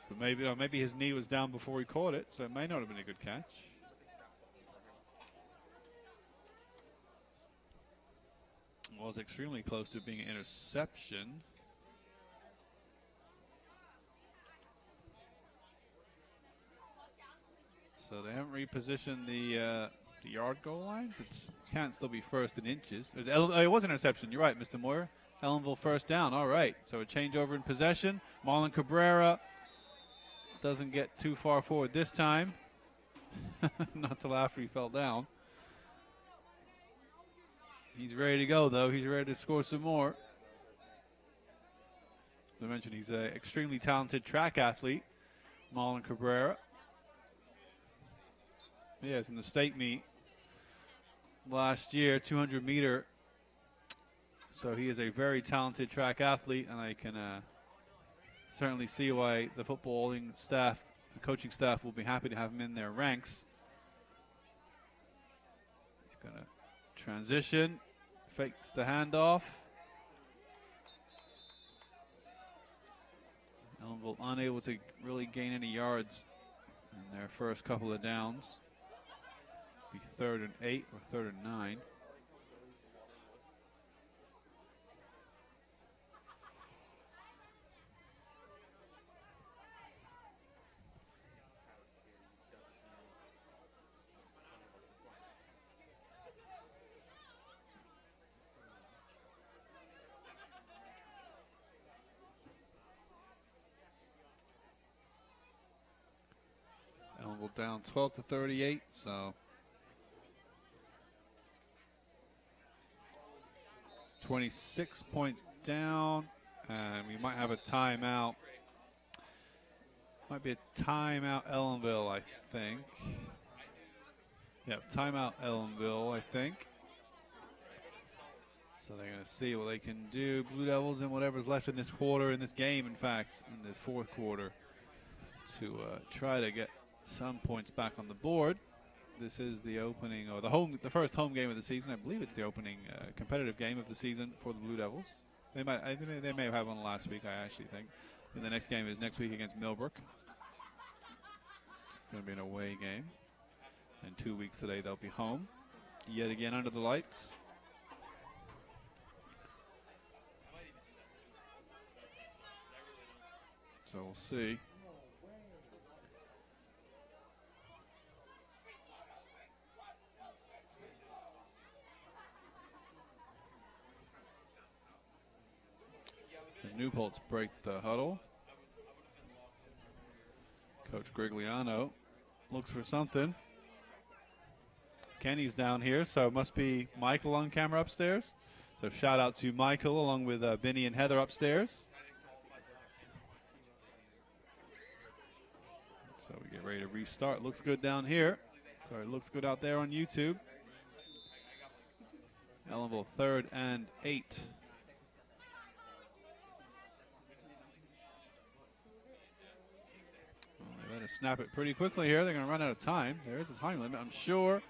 But maybe his knee was down before he caught it, so it may not have been a good catch. It was extremely close to being an interception. So they haven't repositioned the yard goal lines. It can't still be first in inches. It was an interception. You're right, Mr. Moyer. Ellenville first down. All right. So a changeover in possession. Marlon Cabrera doesn't get too far forward this time. Not till after he fell down. He's ready to go, though. He's ready to score some more. As I mentioned, he's an extremely talented track athlete, Marlon Cabrera. Yes, in the state meet last year, 200 meter. So he is a very talented track athlete, and I can certainly see why the footballing staff, the coaching staff, will be happy to have him in their ranks. He's going to transition, fakes the handoff. Ellenville unable to really gain any yards in their first couple of downs. Be 3rd and 8 or 3rd and 9. Ellenville down 12-38, so 26 points down, and we might have a timeout. Might be a timeout Ellenville, I think. Yep, timeout Ellenville, I think. So they're going to see what they can do. Blue Devils and whatever's left in this quarter, in this game, in fact, in this fourth quarter, to try to get some points back on the board. This is the opening, or the first home game of the season. I believe it's the opening competitive game of the season for the Blue Devils. They may have had one last week, I actually think. And the next game is next week against Millbrook. It's going to be an away game. In 2 weeks today, they'll be home. Yet again under the lights. So we'll see. The Newpolts break the huddle. Coach Grigliano looks for something. Kenny's down here, so it must be Michael on camera upstairs. So shout out to Michael along with Benny and Heather upstairs. So we get ready to restart. Looks good down here. Sorry, looks good out there on YouTube. Ellenville 3rd and 8. They better snap it pretty quickly here. They're going to run out of time. There is a time limit, I'm sure.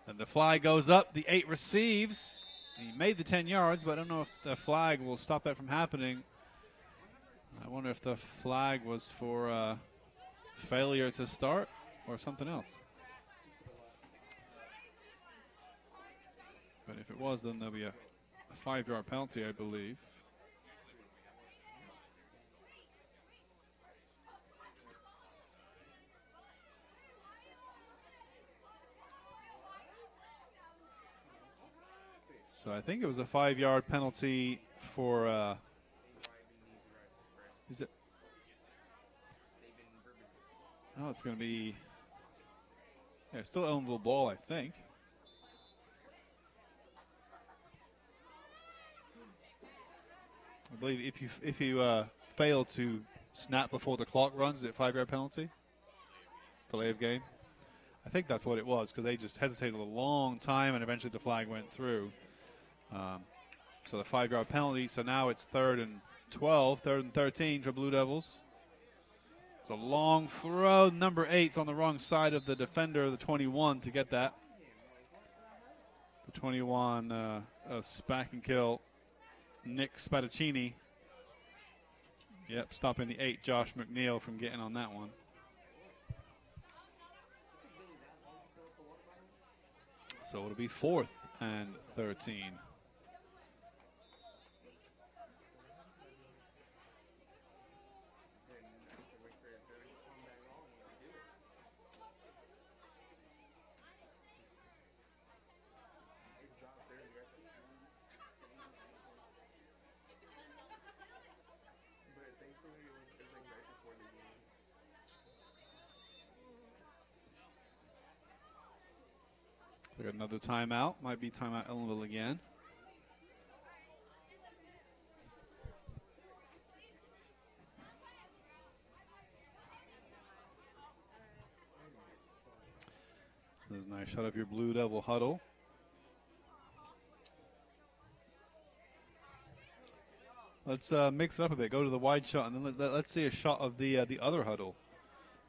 And the flag goes up. The 8 receives. He made the 10 yards, but I don't know if the flag will stop that from happening. I wonder if the flag was for failure to start or something else. But if it was, then there'll be a 5-yard penalty, I believe. So I think it was a 5-yard penalty for. Is it? Oh, it's going to be. Yeah, still Ellenville ball, I think. I believe if you fail to snap before the clock runs, is it 5-yard penalty? Delay of game. I think that's what it was because they just hesitated a long time and eventually the flag went through. So the 5-yard penalty. So now it's 3rd and 12, 3rd and 13 for Blue Devils. It's a long throw. Number 8's on the wrong side of the defender, the 21, to get that. The 21 of Spackenkill, Nick Spadaccini. Yep, stopping the 8, Josh McNeil, from getting on that one. So it'll be 4th and 13. They got another timeout. Might be timeout Ellenville again. There's a nice shot of your Blue Devil huddle. Let's mix it up a bit. Go to the wide shot, and then let's see a shot of the other huddle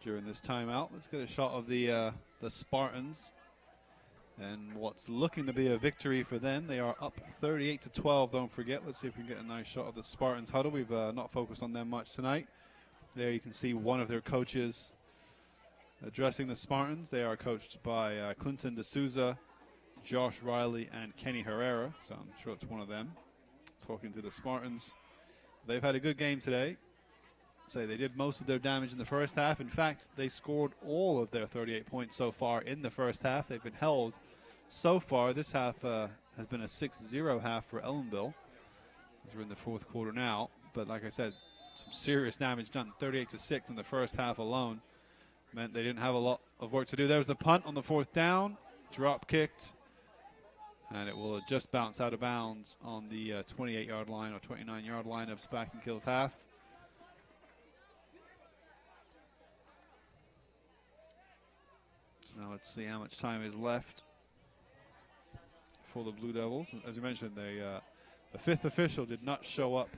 during this timeout. Let's get a shot of the Spartans. And what's looking to be a victory for them. They are up 38-12, don't forget. Let's see if we can get a nice shot of the Spartans huddle. We've not focused on them much tonight. There you can see one of their coaches addressing the Spartans. They are coached by Clinton D'Souza, Josh Riley, and Kenny Herrera. So I'm sure it's one of them talking to the Spartans. They've had a good game today. Say they did most of their damage in the first half. In fact, they scored all of their 38 points so far in the first half. They've been held so far. This half has been a 6-0 half for Ellenville, as we're in the 4th quarter now. But like I said, some serious damage done. 38-6 in the first half alone meant they didn't have a lot of work to do. There's the punt on the 4th down, drop kicked, and it will just bounce out of bounds on the 28-yard line or 29-yard line of Spackenkill's half. Now let's see how much time is left for the Blue Devils. As you mentioned, the 5th official did not show up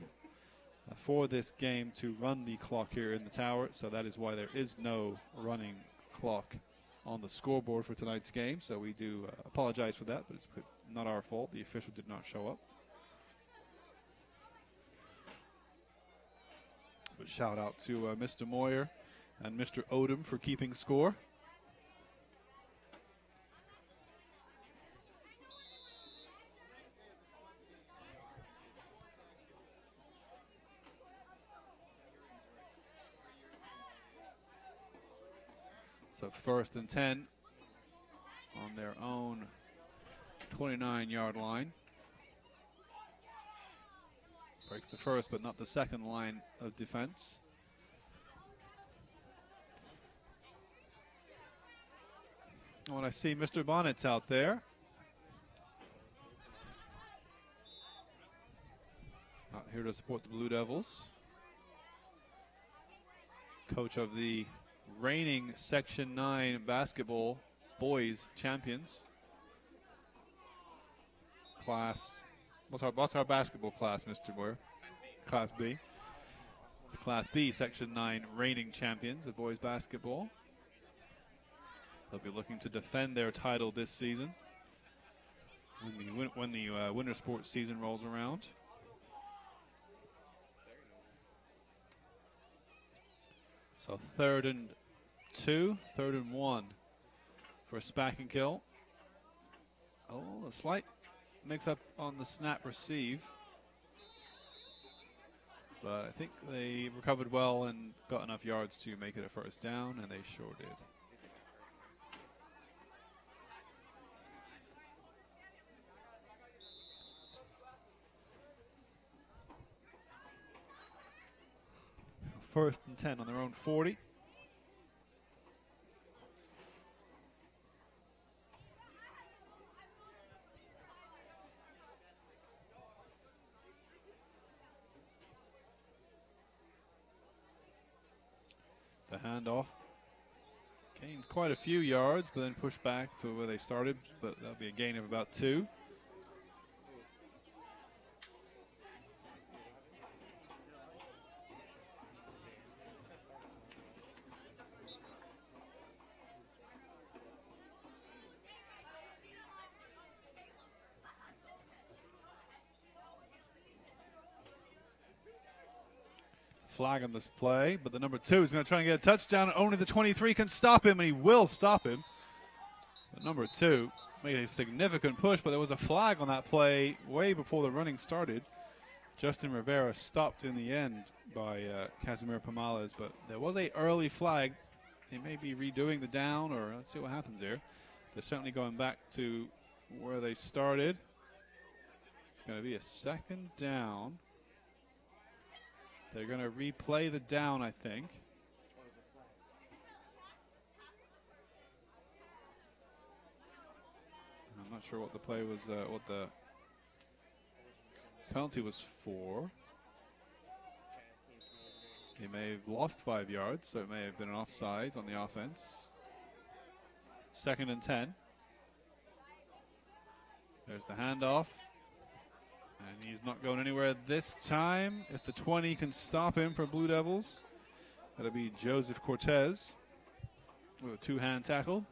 for this game to run the clock here in the tower, so that is why there is no running clock on the scoreboard for tonight's game. So we do apologize for that, but it's not our fault. The official did not show up. But shout out to Mr. Moyer and Mr. Odom for keeping score. So 1st and 10 on their own 29-yard line. Breaks the first, but not the second line of defense. When I see Mr. Bonnet's out there. Out here to support the Blue Devils. Coach of the reigning Section 9 basketball boys champions. Class, what's our basketball class, Mr. Moore? Class B. The Class B Section 9 reigning champions of boys basketball. They'll be looking to defend their title this season when the winter sports season rolls around. So 3rd and 2, 3rd and 1 for Spackenkill. Oh, a slight mix-up on the snap receive. But I think they recovered well and got enough yards to make it a 1st down, and they sure did. First and 10 on their own 40. The handoff gains quite a few yards, but then pushed back to where they started, but that'll be a gain of about 2. Flag on this play, but the number 2 is going to try and get a touchdown, and only the 23 can stop him, and he will stop him. The number 2 made a significant push, but there was a flag on that play way before the running started. Justin Rivera stopped in the end by Casimir Pomales, but there was a early flag. They may be redoing the down, or let's see what happens here. They're certainly going back to where they started. It's going to be a second down. They're going to replay the down, I think. I'm not sure what the play was, what the penalty was for. He may have lost 5 yards, so it may have been an offside on the offense. Second and 10. There's the handoff. And he's not going anywhere this time. If the 20 can stop him for Blue Devils, that'll be Joseph Cortez with a 2-hand tackle.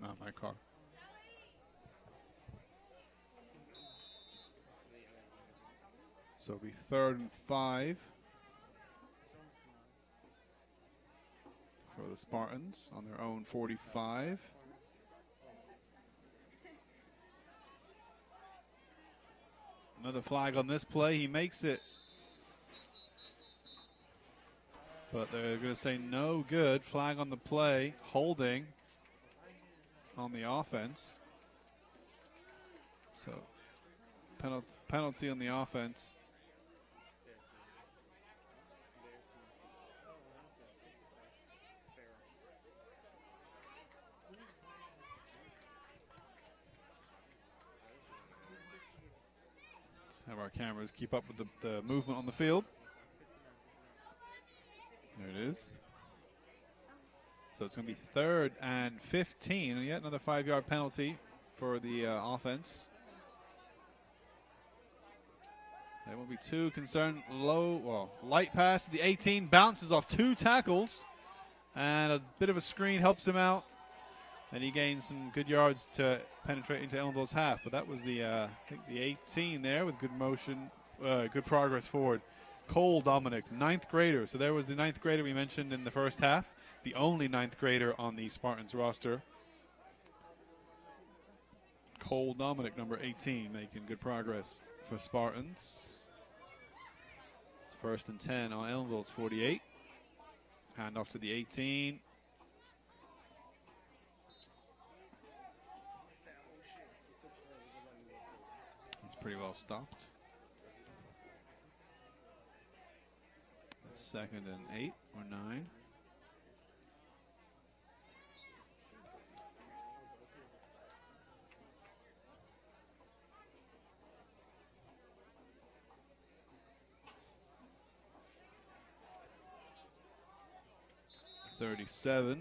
Not my car. So it'll be 3rd and 5 for the Spartans on their own 45. Another flag on this play. He makes it. But they're going to say no good. Flag on the play. Holding on the offense. So penalty on the offense. Have our cameras keep up with the movement on the field. There it is. So it's going to be 3rd and 15, and yet another 5-yard penalty for the offense. They won't be too concerned. Light pass to the 18, bounces off 2 tackles, and a bit of a screen helps him out. And he gains some good yards to penetrate into Ellenville's half. But that was the, I think the 18 there with good motion, good progress forward. Cole Dominic, 9th grader. So there was the 9th grader we mentioned in the first half. The only 9th grader on the Spartans roster. Cole Dominic, number 18, making good progress for Spartans. It's 1st and 10 on Ellenville's 48. Hand off to the 18. Pretty well stopped. 2nd and 8 or 9. .37,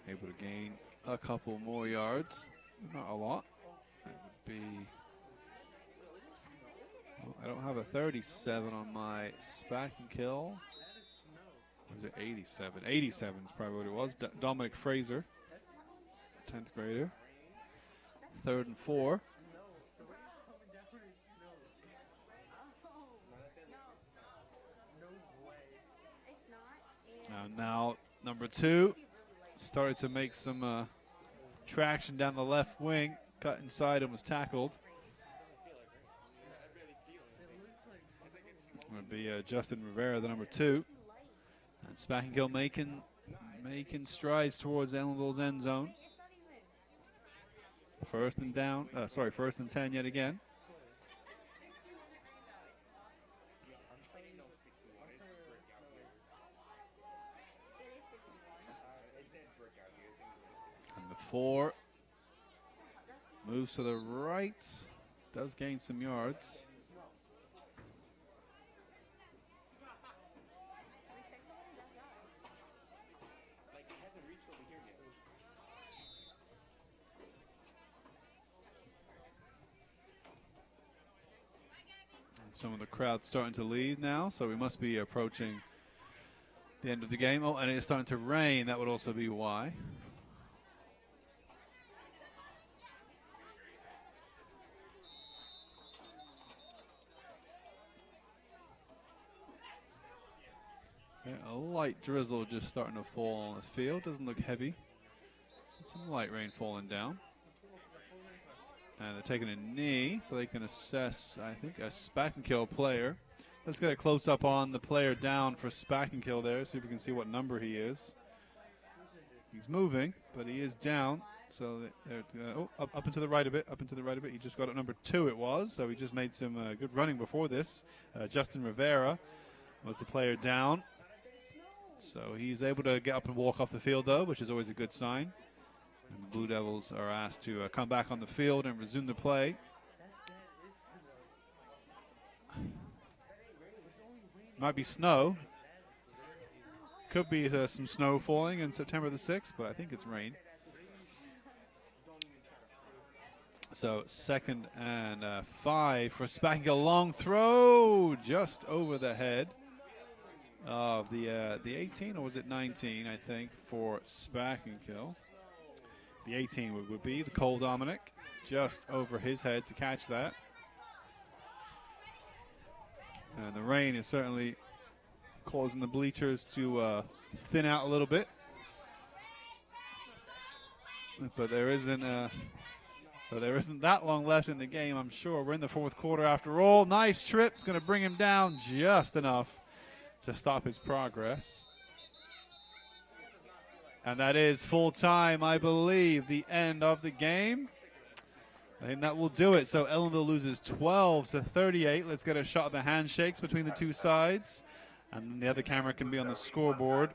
able to gain a couple more yards, not a lot. That would be. I don't have a 37 on my Spackenkill. Or was it 87? 87 is probably what it was. Dominic Fraser, 10th grader. 3rd and 4. Now number 2 started to make some traction down the left wing. Cut inside and was tackled. It would be Justin Rivera, the number 2. And Spackenkill making strides towards Ellenville's end zone. It's not even. First and 10 yet again. It is 61. And the 4 moves to the right. Does gain some yards. Some of the crowd starting to leave now, so we must be approaching the end of the game. Oh, and it is starting to rain. That would also be why. Okay, a light drizzle just starting to fall on the field. Doesn't look heavy. Some light rain falling down. And they're taking a knee so they can assess, I think, a Spackenkill player. Let's get a close-up on the player down for Spackenkill there, see if we can see what number he is. He's moving, but he is down. So they're up and to the right a bit, up and to the right a bit. He just got at number 2 it was, so he just made some good running before this. Justin Rivera was the player down. So he's able to get up and walk off the field, though, which is always a good sign. And the Blue Devils are asked to come back on the field and resume the play. Might be snow. Could be some snow falling in September the 6th, but I think it's rain. So 2nd and 5 for Spackenkill. Long throw just over the head of the 18, or was it 19, I think, for Spackenkill. The 18 would be the Cole Dominic, just over his head to catch that. And the rain is certainly causing the bleachers to thin out a little bit. But there isn't that long left in the game, I'm sure. We're in the 4th quarter after all. Nice trip. It's going to bring him down just enough to stop his progress. And that is full time, I believe, the end of the game. I think that will do it. So Ellenville loses 12-38. Let's get a shot of the handshakes between the two sides. And then the other camera can be on the scoreboard.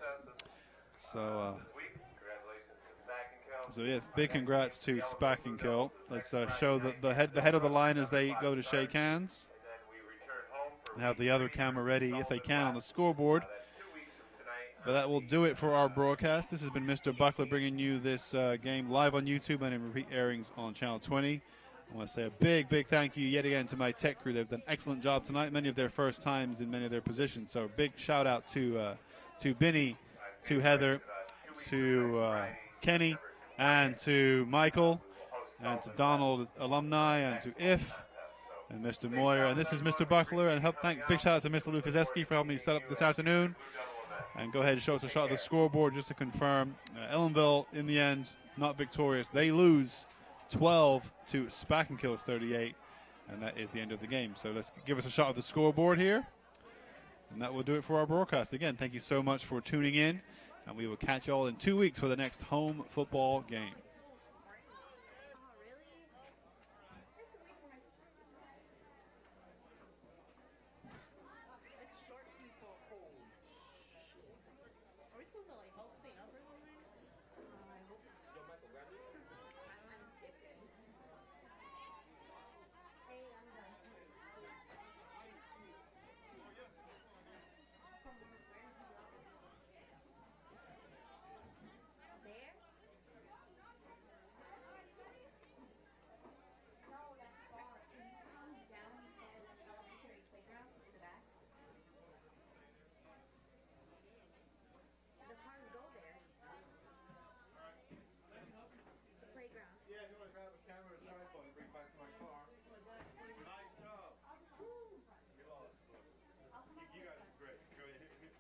So, yes, big congrats to Spackenkill. Let's show the head of the line as they go to shake hands. And have the other camera ready, if they can, on the scoreboard. But that will do it for our broadcast. This has been Mr. Buckler bringing you this game live on YouTube and in repeat airings on Channel 20. I want to say a big, big thank you yet again to my tech crew. They've done an excellent job tonight, many of their first times in many of their positions. So big shout out to Binny, to Heather, to Kenny, and to Michael, and to Donald alumni, and to If, and Mr. Moyer. And this is Mr. Buckler. And big shout out to Mr. Lukaseski for helping me set up this afternoon. And go ahead and show us a shot of the scoreboard just to confirm. Ellenville, in the end, not victorious. They lose 12 to Spackenkill's 38, and that is the end of the game. So let's give us a shot of the scoreboard here. And that will do it for our broadcast. Again, thank you so much for tuning in, and we will catch you all in 2 weeks for the next home football game.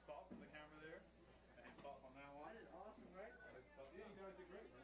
Stop on the camera there, and stop on that one. That is awesome, right? Yeah, you guys did great.